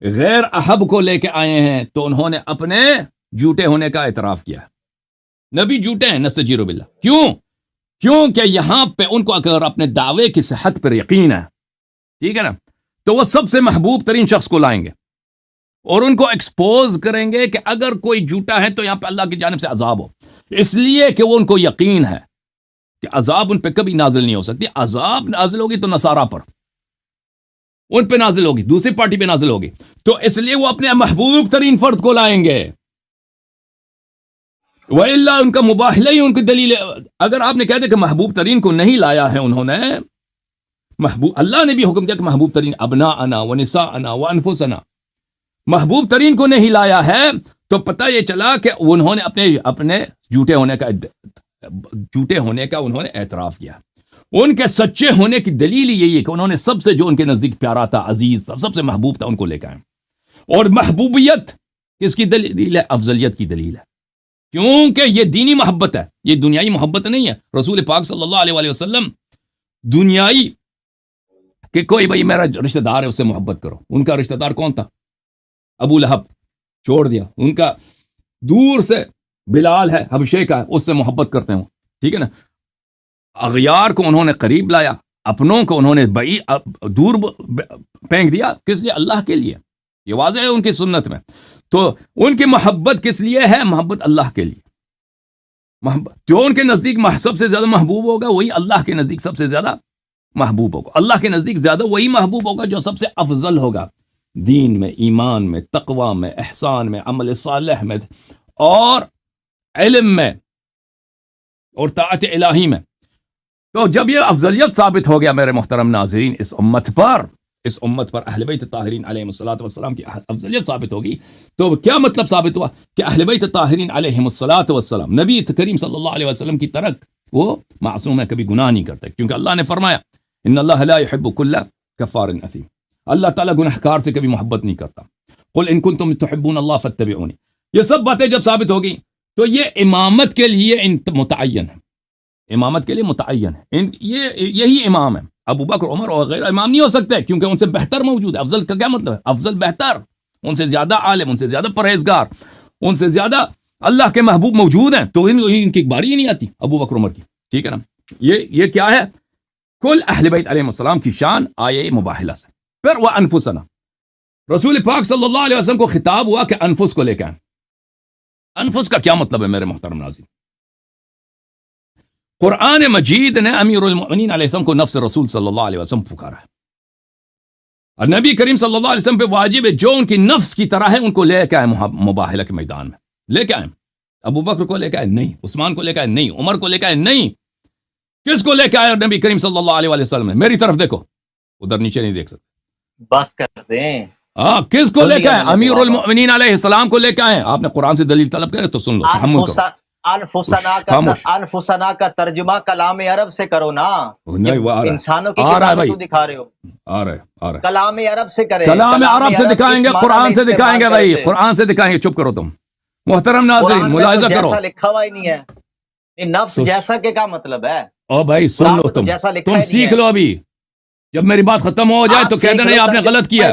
غیر احب کو لے کے آئے ہیں تو انہوں نے اپنے جھوٹے ہونے کا اعتراف کیا. نبی جھوٹے ہیں، نستجیر باللہ. کیونکہ یہاں پہ ان کو اگر اپنے دعوے کی صحت پر یقین ہے، ٹھیک ہے نا، تو وہ سب سے محبوب ترین شخص کو لائیں گے اور ان کو ایکسپوز کریں گے کہ اگر کوئی جھوٹا ہے تو یہاں پہ اللہ کی جانب سے عذاب ہو، اس لیے کہ وہ ان کو یقین ہے کہ عذاب ان پہ کبھی نازل نہیں ہو سکتی. عذاب نازل ہوگی تو نصارہ پر، ان پہ نازل ہوگی، دوسری پارٹی پہ نازل ہوگی، تو اس لیے وہ اپنے محبوب ترین فرد کو لائیں گے. وَإِلَّا ان کا مباہلہ ہی ان کی دلیل ہے. اگر آپ نے کہہ دیا کہ محبوب ترین کو نہیں لایا ہے انہوں نے، اللہ نے بھی حکم دیا کہ محبوب ترین ابناءنا ونساءنا وانفسنا، محبوب ترین کو نہیں لایا ہے، تو پتہ یہ چلا کہ انہوں نے اپنے جھوٹے ہونے کا انہوں نے اعتراف کیا. ان کے سچے ہونے کی دلیل یہی ہے کہ انہوں نے سب سے جو ان کے نزدیک پیارا تھا، عزیز تھا، سب سے محبوب تھا، ان کو لے کے آئے. اور محبوبیت کس کی دلیل ہے؟ افضلیت کی دلیل ہے، کیونکہ یہ دینی محبت ہے، یہ دنیائی محبت نہیں ہے. رسول پاک صلی اللہ علیہ وسلم دنیائی کہ کوئی بھائی میرا رشتہ دار ہے اس سے محبت کرو. ان کا رشتہ دار کون تھا؟ ابو لہب، چھوڑ دیا. ان کا دور سے بلال ہے، حبشے کا، اس سے محبت کرتے ہوں، ٹھیک ہے نا. اغیار کو انہوں نے قریب لایا، اپنوں کو انہوں نے دور پھینک دیا. کس لیے؟ اللہ کے لیے. یہ واضح ہے ان کی سنت میں. تو ان کی محبت کس لیے ہے؟ محبت اللہ کے لیے. محبت جو ان کے نزدیک سب سے زیادہ محبوب ہوگا وہی اللہ کے نزدیک سب سے زیادہ محبوب ہوگا. اللہ کے نزدیک زیادہ وہی محبوب ہوگا جو سب سے افضل ہوگا، دین میں، ایمان میں، تقوی میں، احسان میں، عمل صالح میں، اور علم میں، اور طاعت الہی میں. تو جب یہ افضلیت ثابت ہو گیا میرے محترم ناظرین، اس امت پر اہل بیت طاہرین علیہم الصلوۃ والسلام کی افضلیت ثابت ہوگی، تو کیا مطلب ثابت ہوا؟ کہ اہل بیت طاہرین علیہم الصلوۃ والسلام، نبی کریم صلی اللہ علیہ وسلم کی ترک وہ معصوم ہے، کبھی گناہ نہیں کرتے، کیونکہ اللہ نے فرمایا ان اللہ لا يحب كل كفار اثیم. اللہ تعالیٰ گناہ کار سے کبھی محبت نہیں کرتا. قل ان کنتم تحبون اللہ فاتبعونی. یہ سب باتیں جب ثابت ہوگی تو یہ امامت کے لیے متعین ہے، امامت کے لیے متعین ہے. یہی امام ہے. ابو بکر، عمر اور غیرہ امام نہیں ہو سکتے، کیونکہ ان سے بہتر موجود ہے. افضل کا کیا مطلب ہے؟ افضل، بہتر، ان سے زیادہ عالم، ان سے زیادہ پرہیزگار، ان سے زیادہ اللہ کے محبوب موجود ہیں. تو ان کی باری ہی نہیں آتی ابو بکر عمر کی، ٹھیک ہے نا. یہ کیا ہے؟ کل اہل بیت علیہ السلام کی شان آئے مباہلہ سے. پھر وہ انفسنا، رسول پاک صلی اللہ علیہ وسلم کو خطاب ہوا کہ انفس کو لے کے آئیں. انفس کا کیا مطلب ہے میرے محترم ناظرین؟ قرآن مجید نے امیر المؤمنین علیہ السلام کو نفس رسول صلی اللہ علیہ وسلم پکارا ہے، اور نبی کریم صلی اللہ علیہ وسلم پہ واجب ہے جو ان کی نفس کی طرح ہے ان کو لے کے آئے مباہلہ کے میدان میں. لے کے آئے. ابو بکر کو لے کے آئے؟ نہیں. عثمان کو لے کے آئے؟ نہیں. عمر کو لے کے آئے؟ نہیں. کس کو لے کے آئے نبی کریم صلی اللہ علیہ وسلم نے؟ میری طرف دیکھو، ادھر نیچے نہیں دیکھ سکتے. بس کرتے ہیں. کس کو لے کے آئے؟ امیر المؤمنین علیہ السلام کو لے کے آئے. آپ نے قرآن سے دلیل طلب کرے تو سن لو، تحمل کرو. انفسنا کا ترجمہ کلام عرب سے کرو نا. نہیں، وہ انسانوں کی آ رہا ہے بھائی، دکھا رہے ہو. آ رہا ہے. کلام عرب سے کرے. کلام عرب سے دکھائیں گے، قرآن سے دکھائیں گے بھائی، قرآن سے دکھائیں گے. چپ کرو تم محترم ناظرین، ملاحظہ کرو. جیسا لکھا ہوا ہی نہیں ہے. یہ نفس جیسا کے کیا مطلب ہے؟ او بھائی سن لو، تم سیکھ لو. ابھی جب میری بات ختم ہو جائے تو کہہ دینا آپ نے غلط کیا.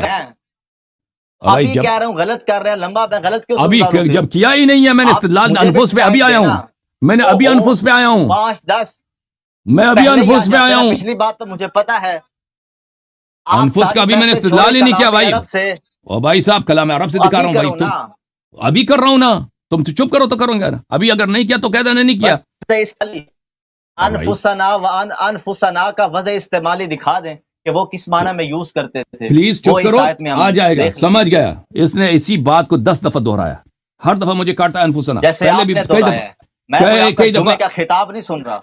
ابھی کہہ رہا ہوں غلط کر رہے ہیں، لمبا میں غلط کیوں؟ ابھی جب کیا ہی نہیں ہے، میں نے استدلال انفس پہ ابھی آیا ہوں. میں نے ابھی انفس پہ آیا ہوں. 5-10 میں ابھی انفس پہ آیا ہوں. پچھلی بات تو مجھے پتا ہے. انفس کا ابھی میں نے استدلال ہی نہیں کیا بھائی. او بھائی صاحب، کلام عرب سے دکھا رہا ہوں بھائی. تم ابھی کر رہا ہوں نا، تم تو چپ کرو تو کروں گا نا. ابھی اگر نہیں کیا تو کہہ دینا نہیں کیا. انفسنا کا وضع استعمالی دکھا دیں کہ وہ کس معنی میں یوز کرتے تھے. پلیز چپ کرو، آ جائے گا. سمجھ گیا. اس نے اسی بات کو 10 دفعہ دہرایا، ہر دفعہ مجھے کاٹا انفسنا. پہلے بھی کئی دفعہ کا خطاب نہیں سن رہا.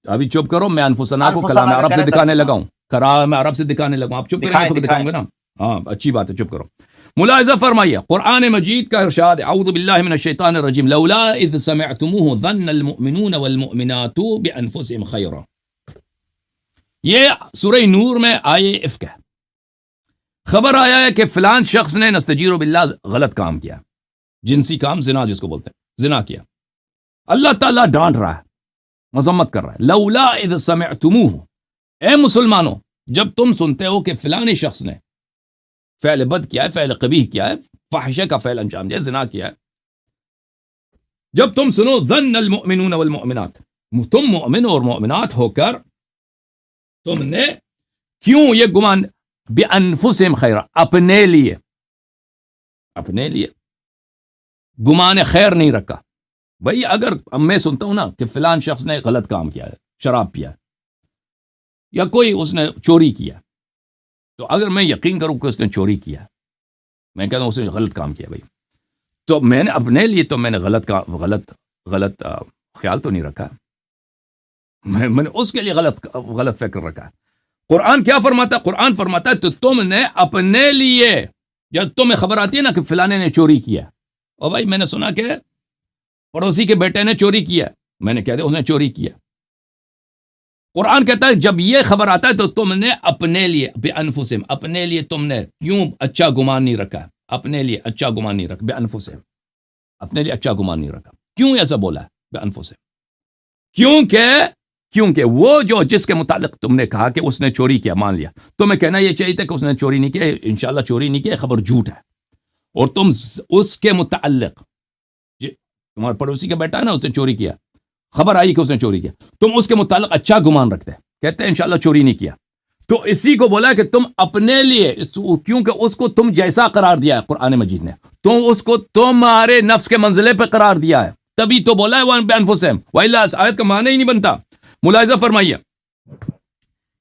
ابھی چپ کرو. میں انفسنا کو کلام عرب سے دکھانے لگا ہوں، کلام عرب سے دکھانے لگا ہوں. آپ چپ کریں تو دکھاؤں گے نا. ہاں اچھی بات ہے، چپ کرو. ملاحظہ فرمائیے، قرآن مجید کا ارشاد ہے، اعوذ باللہ من الشیطان الرجیم، لولا اذ سمعتموه ظن المؤمنون والمؤمنات بانفسهم خیرا. یہ سورہ نور میں آئے افک ہے. خبر آیا ہے کہ فلان شخص نے نستجیر باللہ غلط کام کیا، جنسی کام، زنا جس کو بولتے ہیں، زنا کیا. اللہ تعالیٰ ڈانٹ رہا ہے, مذمت کر رہا ہے. لولا اذ سمعتموہ, اے مسلمانوں جب تم سنتے ہو کہ فلانے شخص نے فعل بد کیا ہے, فعل قبیح کیا ہے, فاحشہ کا فعل انجام دیا, زنا کیا ہے, جب تم سنو ظن المؤمنون والمؤمنات, تم مؤمن اور مؤمنات ہو کر تم نے کیوں یہ گمان, بانفسہم خیرا, اپنے لیے گمان خیر نہیں رکھا. بھئی اگر میں سنتا ہوں نا کہ فلان شخص نے غلط کام کیا ہے, شراب پیا ہے, یا کوئی اس نے چوری کیا, تو اگر میں یقین کروں کہ اس نے چوری کیا, میں کہتا ہوں اس نے غلط کام کیا, بھائی تو میں نے اپنے لیے تو میں نے غلط خیال تو نہیں رکھا, میں نے اس کے لیے غلط فکر رکھا. قرآن کیا فرماتا ہے؟ قرآن فرماتا ہے تو تم نے اپنے لیے, جب تمہیں خبر آتی ہے نا کہ فلانے نے چوری کیا, اور بھائی میں نے سنا کہ پڑوسی کے بیٹے نے چوری کیا, میں نے کہہ دیا اس نے چوری کیا. قرآن کہتا ہے جب یہ خبر آتا ہے تو تم نے اپنے لیے, بانفسہم, اپنے لیے تم نے کیوں اچھا گمان نہیں رکھا, اپنے لیے اچھا گمان نہیں رکھا, بانفسہم, اپنے لیے اچھا گمان نہیں رکھا. کیوں ایسا بولا ہے بانفسہم؟ کیونکہ وہ جو جس کے متعلق تم نے کہا کہ اس نے چوری کیا, مان لیا, تمہیں کہنا یہ چاہیے تھا کہ اس نے چوری نہیں کیا, انشاءاللہ چوری نہیں کیا, خبر جھوٹ ہے, اور تم اس کے متعلق, تمہارے پڑوسی کا بیٹا ہے نا اس نے چوری کیا, خبر آئی کہ اس نے چوری کیا, تم اس کے متعلق اچھا گمان رکھتے ہیں, کہتے ہیں انشاءاللہ چوری نہیں کیا. تو اسی کو بولا کہ تم اپنے لیے, کیونکہ اس کو تم جیسا قرار دیا ہے قرآن مجید نے, تم اس کو تمہارے نفس کے منزلے پہ قرار دیا ہے, تبھی تو بولا ہے وَأَنْ بِأَنفُسِهِمْ, وَإِلَّا اس آیت کا معنی ہی نہیں بنتا. ملاحظہ فرمائیے,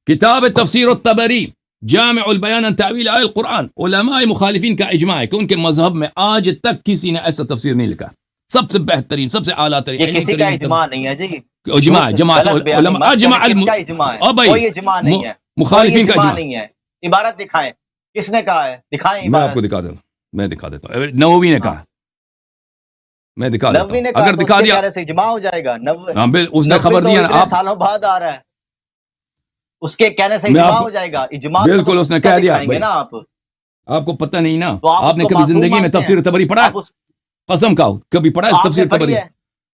کتاب تفسیر الطبری جامع البیان عن تعویل آیات القرآن, علماء مخالفین کا اجماع ہے کہ ان کے مذہب میں آج تک کسی نے ایسا تفسیر نہیں لکھا. سب سے بہترین, سب سے اعلیٰ ترین, یہ کسی کا اجماع نہیں ہے جی, اجماع, جماعت علماء, اجماع کس کا اجماع ہے؟ کوئی اجماع نہیں ہے, مخالفین کا اجماع نہیں ہے. عبارت دکھائیں, کس نے کہا ہے, دکھائیں میں آپ عبارت. کو دکھا دوں, میں دکھا دیتا ہوں. نووی نے کہا, میں دکھا دیتا نبوی ہوں, نے کہا اگر تو دکھا اس کے دیا, کہنے سے اجماع ہو جائے گا. ہاں اس نے خبر دیا نا, آپ سالوں بعد آ رہا ہے, اس کے کہنے سے میں اجماع آپ ہو جائے گا. اجماع بالکل اس نے کہہ دیا دکھائیں گے نا آپ, آپ کو پتہ نہیں نا, تو آپ آپ اس نے کو کبھی معصوم زندگی میں مانتے ہیں. تفسیر طبری پڑھا آپ ہے؟ اس قسم کھاؤ کبھی پڑھا ہے آپ نے تفسیر پڑھی طبری؟ ہے,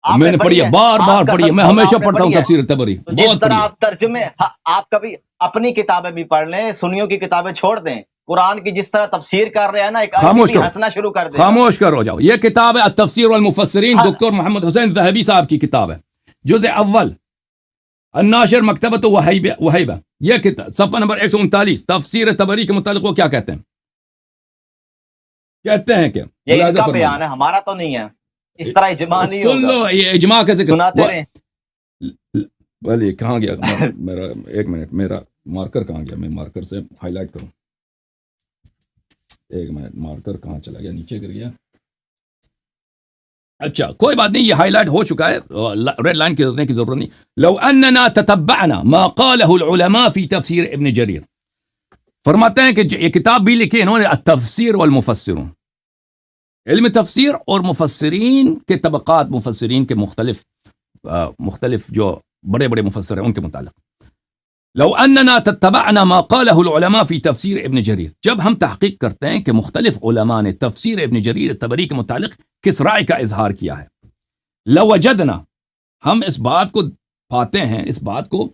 آپ میں نے پڑھی ہے, بار بار پڑھی ہے, میں ہمیشہ پڑھتا ہوں تفسیر طبری, تو جس بہت طرح پڑھی ہے. آپ ترجمے, آپ کبھی اپنی کتابیں بھی پڑھ لیں, سنیوں کی کتابیں چھوڑ دیں, قرآن کی جس طرح تفسیر کر رہے ہیں نا, ایک خاموش بھی کرو, ہنسنا شروع کر دے گا. خاموش کرو جاؤ. یہ کتاب ہے التفسیر والمفسرین, دکتور محمد حسین ذہبی صاحب کی کتاب ہے, جزء اول, الناشر مکتبۃ وہیبہ. یہ کتاب صفحہ نمبر 139, تفسیر طبری کے متعلق وہ کیا کہتے ہیں؟ کہتے ہیں کہ یہ ان کا بیان ہے, ہمارا تو نہیں ہے. اس طرح اجماع نہیں ہوگا. سن لو, یہ اجماع کیسے سناتے رہیں. بھلے کہاں گیا میرا, ایک منٹ, میرا مارکر کہاں گیا, میں مارکر سے ہائی لائٹ کروں, ایک منٹ, مارکر کہاں چلا گیا, نیچے گر گیا. اچھا کوئی بات نہیں, یہ ہائی لائٹ ہو چکا ہے, ریڈ لائن کرنے کی ضرورت نہیں. لو اننا تتبعنا ما قاله العلماء في تفسیر ابن جریر, فرماتے ہیں کہ یہ کتاب بھی لکھی انہوں نے, التفسیر والمفسرون, علم تفسیر اور مفسرین کے طبقات, مفسرین کے مختلف جو بڑے بڑے مفسر ہیں ان کے متعلق. لو اننا تتبعنا ما قاله العلماء في تفسیر ابن جریر, جب ہم تحقیق کرتے ہیں کہ مختلف علماء نے تفسیر ابن جریر طبری کے متعلق کس رائے کا اظہار کیا ہے, لوجدنا, ہم اس بات کو پاتے ہیں, اس بات کو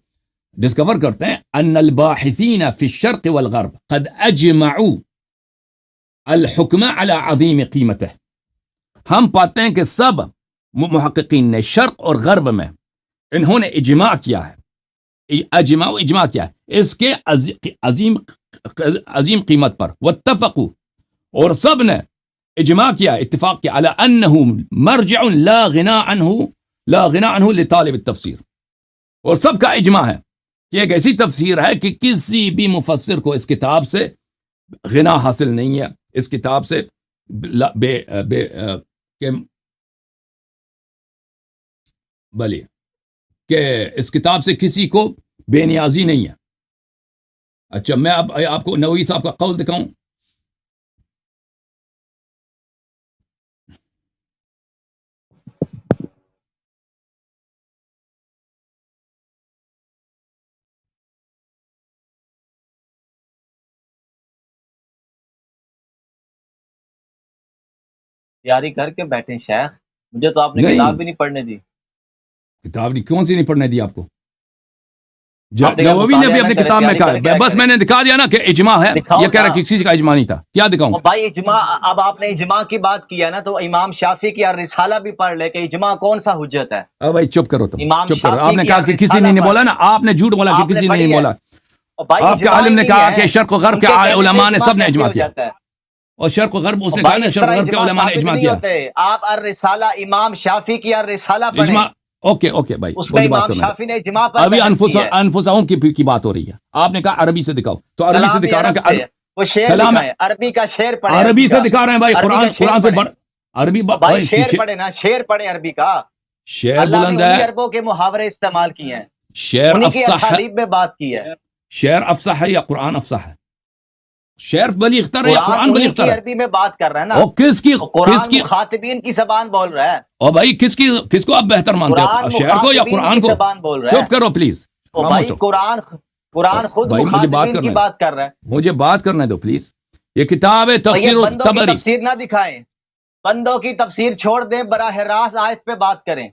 ڈسکور کرتے ہیں, ان الباحثین فی الشرق والغرب قد اجمعوا الحکم علی عظیم قیمتہ, ہم پاتے ہیں کہ سب محققین نے شرق اور غرب میں انہوں نے اجماع کیا ہے, اجماع کیا ہے اس کے عظیم قیمت پر. واتفقوا, اور سب نے اجماع کیا, اتفاق کیا, علی انہ مرجع لا غنى عنہ لطالب التفسیر, اور سب کا اجماع ہے کہ ایک ایسی تفسیر ہے کہ کسی بھی مفسر کو اس کتاب سے غنا حاصل نہیں ہے, اس کتاب سے کہ اس کتاب سے کسی کو بے نیازی نہیں ہے. اچھا میں اب آپ کو نووی صاحب کا قول دکھاؤں, تیاری کر کے بیٹھے شیخ, مجھے تو آپ نے نہیں. کتاب بھی نہیں پڑھنے دی. کتاب نہیں کون سی نہیں پڑھنے دی آپ کو؟ آپ دیکھیں نووی نے بھی مطالعہ اپنی نہ کتاب کریں، میں کہا تیاری ہے، بس کریں۔ میں نے دکھا دیا نا کہ اجماع ہے، دکھاؤ یہ کہہ رہا نا۔ کہ کسی کا اجماع نہیں تھا، کیا دکھاؤں؟ بھائی اجماع، اب آپ نے اجماع کی بات کی ہے نا، تو امام شافعی کی الرسالہ بھی پڑھ لے کہ اجماع کون سا حجت ہے۔ اب بھائی چپ کرو تم، امام چپ کرو، شافعی آپ نے کی کہا کہ کسی نے الرسالہ نہیں پڑھ بولا لیں۔ نا، آپ نے جھوٹ بولا کہ آپ نے کسی نے پڑھی نہیں ہے؟ بولا، اور بھائی آپ کے اجماع ہی عالم نے نہیں کہا ہے۔ کہ شرق و غرب ان کے کہنے سے علماء نے اجماع سب نے کیسے اجماع ہو کیا، جاتا ہے؟ اور شرق و غرب اس اور نے کہا بھائی نا اس شرق و طرح غرب کے اجماع علماء نے ثابت اجماع نہیں کیا، ہوتے۔ آپ الرسالہ امام شافعی کی الرسالہ پڑھیں، اجماع، اوکے اوکے بھائی اس کا مجھے بات امام کرنے دو، شافعی نے اجماع پر ابھی بحث کی ہے۔ انفسہم کی بات ہو رہی ہے، آپ نے کہا عربی سے دکھاؤ، تو عربی سے کلام دکھا رہا ہوں عرب سے کہ وہ شعر کلام دکھائیں، عربی کا شعر پڑھیں، عربی سے کا دکھا رہے ہیں بھائی، عربی کا شعر قرآن سے پڑھیں۔ بڑھ عربی اور بھائی شعر پڑھیں نا، شعر پڑھیں عربی کا۔ شعر اللہ نے بلند انہی ہے، عربوں کے محاورے استعمال کیے ہیں، شعر انہی کی افصح ہے، اسالیب میں بات کی ہے۔ شعر افصح ہے یا قرآن افصح ہے؟ شعر بلیغ تر ہے یا قرآن انہی بلیغ کی تر ہے؟ عربی میں بات کر رہا ہے نا، اور کس اور قرآن کی مخاطبین کی زبان بول رہا ہے۔ اور بھائی کس کو آپ بہتر مانتے قرآن ہو، شعر کو یا مخاطبین قرآن کی کو؟ زبان بول رہا ہے۔ چپ کرو پلیز، اور خاموش بھائی ہو قرآن خود بھائی، مجھے بات مخاطبین کرنے کی دو، بات کر رہا ہے۔ مجھے بات کرنے دو پلیز۔ یہ کتاب ہے اور یہ تفسیر بندوں کی الطبری، تفسیر نہ دکھائیں، بندوں کی تفسیر چھوڑ دیں، براہ راست آیت پہ بات کریں۔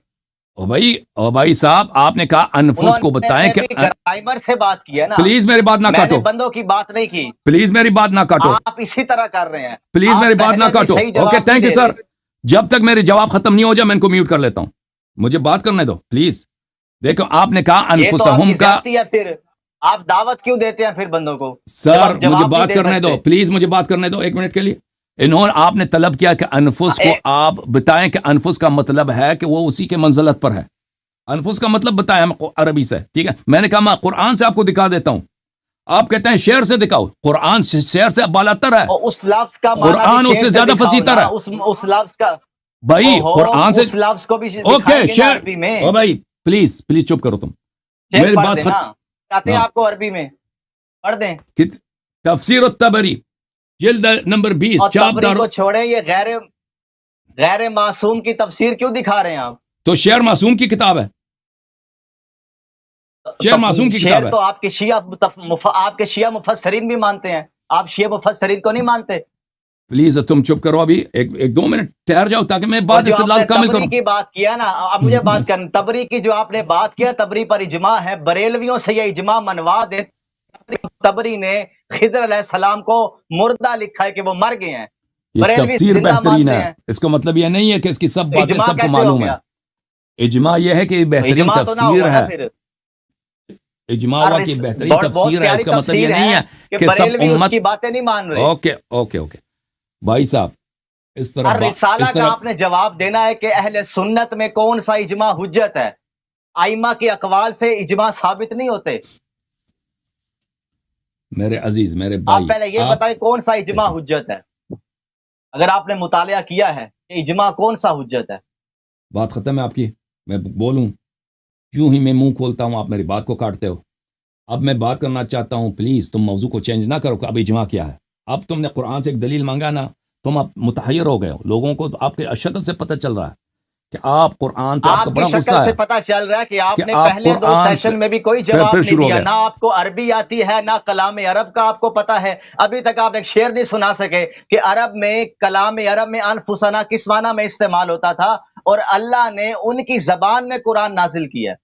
اور بھائی صاحب آپ نے کہا انفس کو انہوں بتائیں کہ نے بھی گرائمر سے بات کی ہے نا، پلیز میری بات نہ میں نے کاٹو، بندوں کی بات نہیں کی۔ پلیز میری بات نہ کاٹو، آپ اسی طرح کر رہے ہیں، پلیز میری آپ بات نہ پہلے بھی کاٹو، صحیح اوکے جواب نہیں تھینک یو دے سر، رہے۔ جب تک میرے جواب ختم نہیں ہو جائے میں ان کو میوٹ کر لیتا ہوں، مجھے بات کرنے دو پلیز۔ دیکھو آپ نے کہا یہ تو آپ انفسہم کی کا، زیادتی ہے، پھر آپ دعوت کیوں دیتے ہیں پھر بندوں کو جب سر آپ مجھے جواب نہیں بات دے کرنے دو سکتے؟ پلیز، مجھے بات کرنے دو ایک منٹ کے لیے۔ آپ نے طلب کیا کہ انفس کو آپ بتائیں کہ انفس کا مطلب ہے کہ وہ اسی کے منزلت پر ہے، انفس کا مطلب بتائیں ہم عربی سے، ٹھیک ہے؟ میں نے کہا میں قرآن سے آپ کو دکھا دیتا ہوں، آپ کہتے ہیں شعر سے دکھاؤ، قرآن شعر سے بالاتر ہے، اور اس لفظ کا معنی قرآن بھی اس سے شعر زیادہ دکھاؤ فصیح تر نا، ہے اس لفظ کا، بھائی، قرآن سے اس لفظ کو بھی اوکے دکھائیں گے نا شعر، عربی میں۔ او بھائی پلیز چپ کرو تم، شعر میری پڑھ بات دیں نا، چاہتے ہیں ہاں، آپ کو عربی میں پڑھ دیں۔ تفسیر الطبری جلد نمبر 20 اور چاپ تبری دار، کو چھوڑیں، یہ غیر معصوم کی تفسیر کیوں دکھا رہے ہیں آپ؟ تو شعر معصوم کی کتاب ہے، شعر معصوم کی کتاب شعر ہے، تو آپ کے شیعہ مفسرین بھی مانتے ہیں، آپ شیعہ مفسرین کو نہیں مانتے؟ پلیز تم چپ کرو، ابھی ایک دو منٹ ٹھہر جاؤ تاکہ میں اور بات جو آپ استدلال نے کامل تبری کروں۔ کی بات کیا نا، اب مجھے بات کرنا، تبری کی جو آپ نے بات کیا، تبری پر اجماع ہے، بریلویوں سے یہ اجماع منوا دیں۔ تبری نے خضر علیہ السلام کو مردہ لکھا ہے کہ وہ مر گئے ہیں، یہ بریلوی تفسیر زندہ بہترین مانتے ہے، ہیں۔ اس کا مطلب یہ نہیں ہے کہ اس کی سب باتیں اجماع سب کو کیسے ہو معلوم ہے، گیا؟ اجماع یہ ہے کہ یہ بہترین اجماع تو نہ تفسیر ہوا نا ہے، پھر۔ اجماع ہوا کہ بہترین بہت تفسیر ہے، پیاری اس کا مطلب یہ تفسیر نہیں ہے کہ کہ سب بریلوی اس امت، کی باتیں نہیں مان رہے۔ اوکے اوکے اوکے بھائی صاحب، اس طرح الرسالہ کا آپ نے جواب دینا ہے کہ اہل سنت میں کون سا اجماع حجت ہے؟ ائمہ کے اقوال سے اجماع ثابت نہیں ہوتے۔ میرے عزیز میرے بھائی، آپ پہلے یہ بتائیں کون سا اجماع حجت ہے، اگر آپ نے مطالعہ کیا ہے کہ اجماع کون سا حجت ہے۔ بات ختم ہے آپ کی، میں بولوں یوں ہی میں منہ کھولتا ہوں آپ میری بات کو کاٹتے ہو۔ اب میں بات کرنا چاہتا ہوں، پلیز تم موضوع کو چینج نہ کرو کہ اب اجماع کیا ہے۔ اب تم نے قرآن سے ایک دلیل مانگا نا، تم اب متحیر ہو گئے ہو، لوگوں کو آپ کے شکل سے پتہ چل رہا ہے کہ آپ قرآن پہ آپ کا آپ بڑا کی غصہ شکل ہے سے پتہ چل رہا ہے کہ آپ کہ نے آپ پہلے دو قرآن سے سیشن میں بھی کوئی جواب پھر نہیں شروع ہو دیا، گیا۔ نہ آپ کو عربی آتی ہے نہ کلام عرب کا آپ کو پتہ ہے، ابھی تک آپ ایک شعر نہیں سنا سکے کہ عرب میں، کلام عرب میں انفسنا کس معنی میں استعمال ہوتا تھا، اور اللہ نے ان کی زبان میں قرآن نازل کیا ہے۔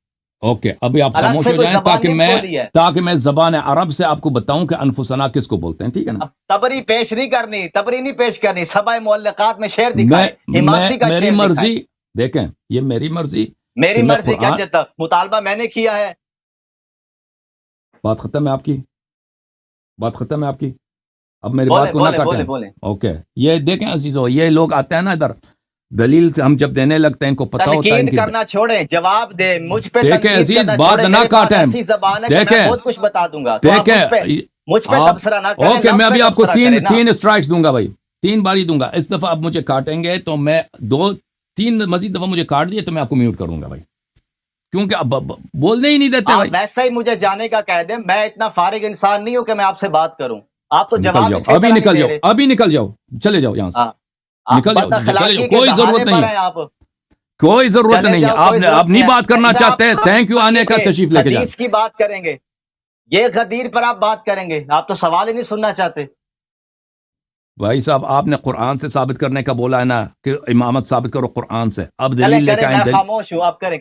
اوکے ابھی آپ الگ خاموش سے ہو کوئی جائیں زبان نہیں کھولی ہے۔ تاکہ میں زبان عرب سے آپ کو بتاؤں کہ انفسنا کس کو بولتے ہیں، ٹھیک ہے نا؟ اب تبری پیش نہیں کرنی، تبری نہیں پیش کرنی، سبع معلقات میں شعر دکھائے، حماسی کا میری شعر دکھائے۔ مرضی، دیکھیں یہ میری مرضی میری کہ میں مرضی کیا جاتا، مطالبہ میں نے کیا ہے۔ بات ختم ہے آپ کی، بات ختم ہے آپ کی، اب میری بات کو نہ کاٹیں۔ بولیں۔ اوکے یہ دیکھیں عزیزو، یہ لوگ آتے ہیں نا ادھر، دلیل سے ہم جب دینے لگتے ہیں ان کو پتہ ہوتا ہے ان تنقید کی، کرنا چھوڑیں، جواب دے، مجھ پہ دیکھیں تنقید عزیز کرنا بات چھوڑیں، نہ میرے پاس کاٹیں، ایسی زبان ہے کہ میں دیکھیں بہت کچھ بتا دوں گا، تو آپ مجھ پہ آپ تبصرہ نہ کریں، اوکے، لفظ میں ابھی پہ آپ کو تبصرہ کریں نا۔ تین اسٹرائکس دوں گا بھائی، 3 باری دوں گا، اس دفعہ آپ مجھے کاٹیں گے تو میں 2-3 مزید دفعہ مجھے کاٹ دیے تو میں آپ کو میوٹ کر دوں گا بھائی، کیونکہ اب بولنے ہی نہیں دیتے آپ بھائی۔ ویسا ہی مجھے جانے کا کہہ دیں، میں اتنا فارغ انسان نہیں ہوں کہ میں آپ سے بات کروں، آپ تو نکل جواب جاؤ، اس کی ابھی طرح نکل نہیں جاؤ، دے رہے۔ ابھی نکل جاؤ، چلے جاؤ یہاں سے، آپ نکل جاؤ، بد چلے اخلاقی جاؤ، کے کوئی ضرورت دہانے نہیں پر ہے، ہیں آپ۔ کوئی ضرورت چلے نہیں ہے، جاؤ، آپ کوئی ضرورت نہیں نہیں بات کرنا ہے۔ چاہتے ہیں، تھینک یو، آنے کا تشریف لے کے جائیں۔ حدیث کی بات کریں گے، یہ غدیر پر آپ بات کریں گے، آپ تو سوال ہی نہیں سننا چاہتے۔ بھائی صاحب آپ نے قرآن سے ثابت کرنے کا بولا ہے نا کہ امامت ثابت کرو قرآن سے، اب چلیں دلیل لے کے کریں، آئیں، میں خاموش ہوں، آپ کریں۔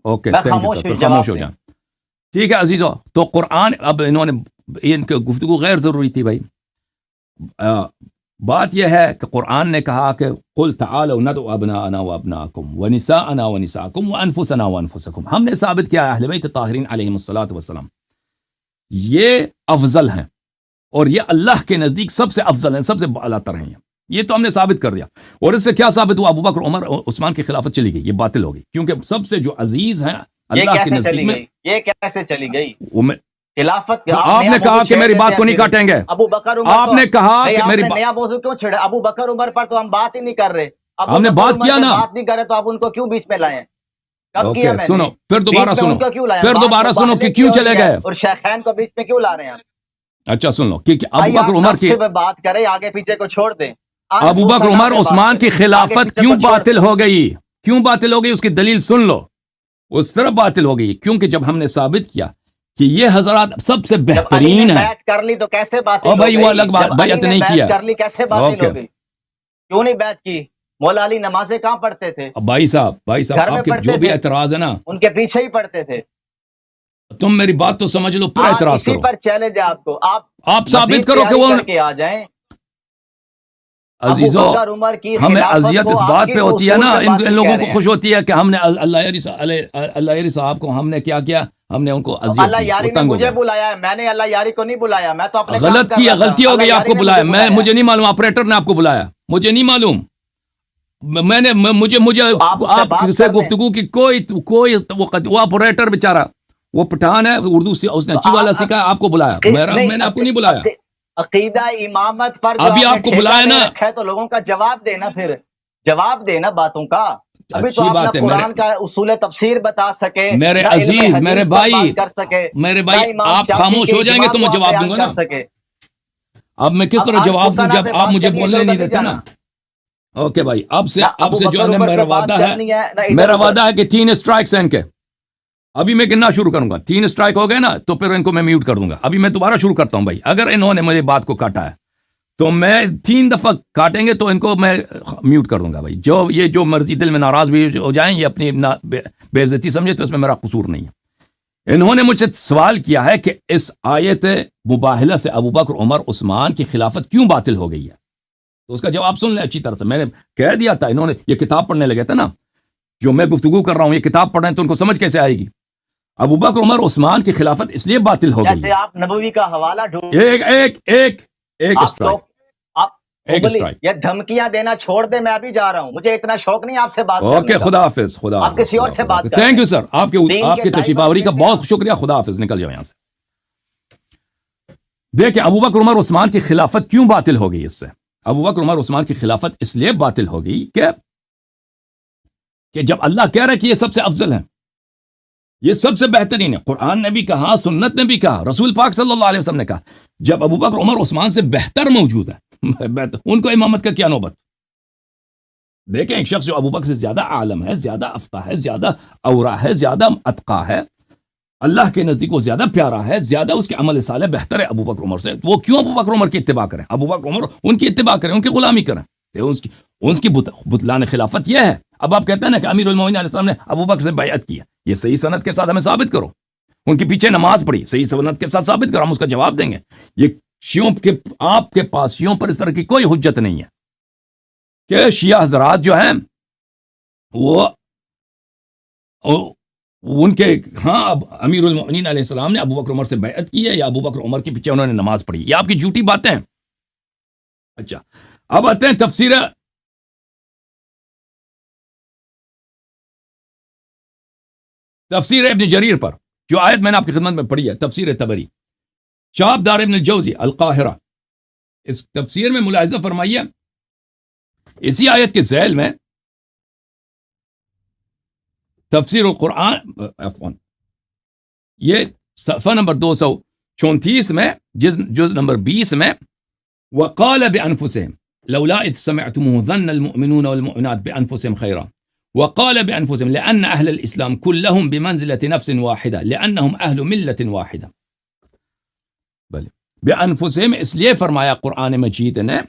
اوکے میں تھینک یو خاموش سر، ہوں، پھر خاموش ہو جواب جائیں. ٹھیک ہے عزیزو، تو قرآن اب انہوں نے ان کی گفتگو غیر ضروری تھی بھائی. بات یہ ہے کہ قرآن نے کہا کہ قل تعالوا ندعو ابناءنا وابناءکم ونساءنا ونساءکم وانفسنا وانفسکم. ہم نے ثابت کیا ہے اہل بیت طاہرین علیہم الصلاۃ والسلام یہ افضل ہیں اور یہ اللہ کے نزدیک سب سے افضل ہیں، سب سے اعلیٰ تر ہیں. یہ تو ہم نے ثابت کر دیا. اور اس سے کیا ثابت ہوا؟ ابوبکر عمر عثمان کی خلافت چلی گئی، یہ باطل ہو گئی، کیونکہ سب سے جو عزیز ہیں اللہ کے نزدیک میں. یہ کیسے چلی گئی وہ میں خلافت؟ تو آپ نے کہا کہ میری بات کو نہیں کاٹیں گے. ابو بکر عمر آپ نے کہا کہ میری نیا موضوع کیوں چھڑا؟ ابو بکر عمر پر تو ہم بات ہی نہیں کر رہے. ہم نے بات کیا نا، بات نہیں کر رہے تو آپ ان کو کیوں بیچ میں لائے؟ کب کیا میں نے؟ سنو پھر دوبارہ سنو، پھر دوبارہ سنو کہ کیوں چلے گئے اور شیخین کو بیچ میں کیوں لا رہے ہیں؟ اچھا سن لو کہ ابوبکر عمر کی بات کریں، آگے پیچھے کو چھوڑ دیں. ابوبکر عمر عثمان کی خلافت کیوں باطل ہو گئی؟ کیوں باطل ہو گئی اس کی دلیل سن لو. اس طرح باطل ہو گئی کیونکہ جب ہم نے ثابت کیا کہ یہ حضرات سب سے بہترین ہیں. بیعت کر لی تو کیسے باطل ہو گئی؟ بھائی وہ الگ بات، بیعت نہیں کیا. کر لی کیسے باطل ہو گئی؟ کیوں نہیں بیعت کی؟ مولا علی نمازیں کہاں پڑھتے تھے؟ بھائی صاحب آپ کے جو بھی اعتراض ہے نا ان کے پیچھے ہی پڑھتے تھے. تم میری بات تو سمجھ لو، پھر اعتراض کرو. اسی پر چیلنج ہے آپ کو. آپ ثابت کرو کہ وہ آ جائیں. عزیزو ہمیں اذیت اس بات پہ ہوتی ہے نا، ان لوگوں کو خوش ہوتی ہے کہ ہم نے اللہ یاری صاحب کو ہم نے کیا کیا، ہم نے ان کو اذیت دی. اللہ یاری نے مجھے بلایا ہے، میں نے اللہ یاری کو نہیں بلایا. میں تو اپنے غلط کیا، غلطی ہو گئی، آپ کو بلایا. مجھے نہیں معلوم، آپریٹر نے آپ کو بلایا، مجھے نہیں معلوم. میں نے مجھے آپ سے گفتگو کی کوئی وہ آپریٹر بیچارہ وہ پٹھان ہے، اردو سے اس نے اچھی والا سیکھا، آپ کو بلایا. میں نے آپ کو نہیں بلایا. عقیدہ امامت پر ابھی آپ کو بلایا نا، تو لوگوں کا جواب دینا، پھر جواب دینا باتوں کا. ابھی تو اچھی آپ بات ہے، قرآن کا اصول تفسیر بتا سکے، میرے عزیز، میرے بھائی، کر سکے. میرے بھائی آپ خاموش ہو جائیں گے تو میں جواب دوں گا نا. اب میں کس طرح جواب دوں جب آپ مجھے بولنے نہیں دیتے نا. اوکے بھائی، اب سے جو ہے میرا وعدہ ہے کہ 3 اسٹرائکس ہیں ان کے. ابھی میں گننا شروع کروں گا. 3 اسٹرائک ہو گئے نا تو پھر ان کو میں میوٹ کر دوں گا. ابھی میں دوبارہ شروع کرتا ہوں بھائی. اگر انہوں نے میری بات کو کاٹا ہے تو میں 3 دفعہ کاٹیں گے تو ان کو میں میوٹ کر دوں گا بھائی. جو مرضی دل میں ناراض بھی ہو جائیں، یہ اپنی بے عزتی سمجھے تو اس میں میرا قصور نہیں ہے. انہوں نے مجھ سے سوال کیا ہے کہ اس آیت مباہلہ سے ابوبکر عمر عثمان کی خلافت کیوں باطل ہو گئی ہے، تو اس کا جواب سن لیں اچھی طرح سے. میں نے کہہ دیا تھا، انہوں نے یہ کتاب پڑھنے لگے تھے نا، جو میں گفتگو کر رہا ہوں یہ کتاب پڑھ رہے ہیں تو ان کو سمجھ کیسے آئے گی. ابوبکر عمر عثمان کی خلافت اس لیے باطل ہو گئی. آپ نبوی کا حوالہ ڈھونڈ ایک اسٹرائک، یہ دھمکیاں دینا چھوڑ دے. میں ابھی جا رہا ہوں، مجھے اتنا شوق نہیں آپ سے بات کرنے کا. اوکے خدا حافظ. آپ کسی اور سے بات کریں. تھینک یو سر، آپ کی تشریف آوری کا بہت شکریہ. خدا حافظ. نکل جاؤ یہاں سے. دیکھیں ابوبکر عمر عثمان کی خلافت کیوں باطل ہو گئی. اس سے ابوبکر عمر عثمان کی خلافت اس لیے باطل ہو گئی کہ جب اللہ کہہ رہا ہے کہ یہ سب سے افضل ہیں، یہ سب سے بہترین ہے، قرآن نے بھی کہا، سنت نے بھی کہا، رسول پاک صلی اللہ علیہ وسلم نے کہا. جب ابوبکر عمر عثمان سے بہتر موجود ہے ان کو امامت کا کیا نوبت. دیکھیں ایک شخص جو ابوبکر سے زیادہ عالم ہے، زیادہ افقہ ہے، زیادہ اورا ہے، زیادہ اتقا ہے، اللہ کے نزدیک وہ زیادہ پیارا ہے، زیادہ اس کے عمل صالح بہتر ہے ابوبکر عمر سے. وہ کیوں ابوبکر عمر کی اتباع کریں؟ ابوبکر عمر ان کی اتباع کریں، ان کی غلامی کریں. ان کی بطلان خلافت یہ ہے. اب آپ کہتے ہیں نا کہ امیر المومنین علیہ السلام نے ابوبکر سے بیعت کی ہے، یہ صحیح سند کے ساتھ ہمیں ثابت کرو. ان کے پیچھے نماز پڑھی، صحیح سند کے ساتھ ثابت کرو، ہم اس کا جواب دیں گے. یہ شیعوں کے آپ کے پاس شیعوں پر اس طرح کی کوئی حجت نہیں ہے کہ شیعہ حضرات جو ہیں وہ ان کے ہاں اب امیر المومنین علیہ السلام نے ابوبکر عمر سے بیعت کی ہے یا ابوبکر عمر کے پیچھے انہوں نے نماز پڑھی. یہ آپ کی جھوٹی باتیں ہیں. اچھا اب آتے ہیں تفسیر ابن جریر پر، جو آیت میں نے آپ کی خدمت میں پڑھی ہے، تفسیر طبری، شہاب دار ابن الجوزی القاہرہ. اس تفسیر میں ملاحظہ فرمائیے، اسی آیت کے ذیل میں تفسیر القرآن عفواً یہ صفحہ نمبر 234 میں جز نمبر 20 میں وقال بأنفسهم لولا إذ سمعتموه ظن المؤمنون والمؤمنات بأنفسهم خيرا وقال بأنفسهم لأن أهل الإسلام كلهم بمنزلة نفس واحدة لأنهم أهل ملة واحدة. بلے بأنفسهم اس لیے فرمایا قرآن مجید نے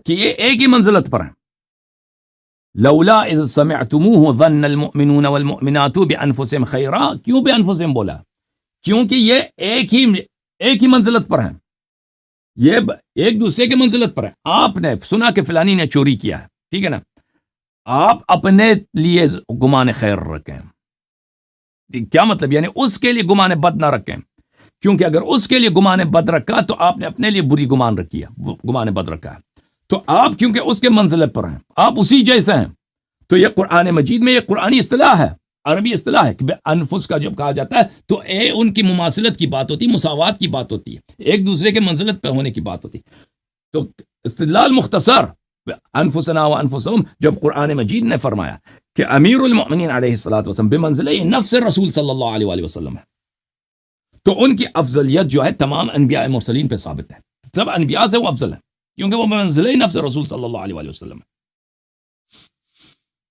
کہ یہ ایک ہی منزلت پر ہیں. لولا اذ سمعتموه ظن المؤمنون والمؤمنات بانفسهم خیرا، کیوں بانفسهم بولا؟ کیونکہ یہ ایک ہی منزلت پر ہیں، یہ ایک دوسرے کے منزلت پر ہے. آپ نے سنا کہ فلانی نے چوری کیا ہے، ٹھیک ہے نا، آپ اپنے لیے گمان خیر رکھیں. کیا مطلب؟ یعنی اس کے لیے گمان بد نہ رکھیں، کیونکہ اگر اس کے لیے گمان بد رکھا تو آپ نے اپنے لیے بری گمان رکھی ہے، گمان بد رکھا ہے. تو آپ کیونکہ اس کے منزلت پر ہیں، آپ اسی جیسے ہیں. تو یہ قرآن مجید میں یہ قرآنی اصطلاح ہے، عربی اصطلاح ہے کہ انفس کا جب کہا جاتا ہے تو ان کی مماثلت کی بات ہوتی ہے، مساوات کی بات ہوتی ہے، ایک دوسرے کے منزلت پہ ہونے کی بات ہوتی ہے. تو استدلال مختصر انفسنا و انفسهم، جب قرآن مجید نے فرمایا کہ امیر المؤمنین علیہ الصلوۃ والسلام بمنزلہ نفس رسول صلی اللہ علیہ وآلہ وسلم ہے، تو ان کی افضلیت جو ہے تمام انبیاء مرسلین پہ ثابت ہے. سب انبیاء سے وہ افضل ہے کیونکہ وہ بمنزلہ نفس رسول صلی اللہ علیہ وآلہ وسلم ہے.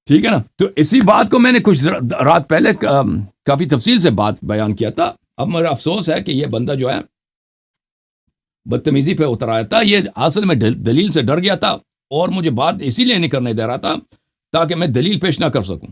ٹھیک ہے نا. تو اسی بات کو میں نے کچھ رات پہلے کافی تفصیل سے بات بیان کیا تھا. اب میرا افسوس ہے کہ یہ بندہ جو ہے بدتمیزی پہ اتر آیا تھا، یہ اصل میں دلیل سے ڈر گیا تھا اور مجھے بات اسی لیے نہیں کرنے دے رہا تھا تاکہ میں دلیل پیش نہ کر سکوں.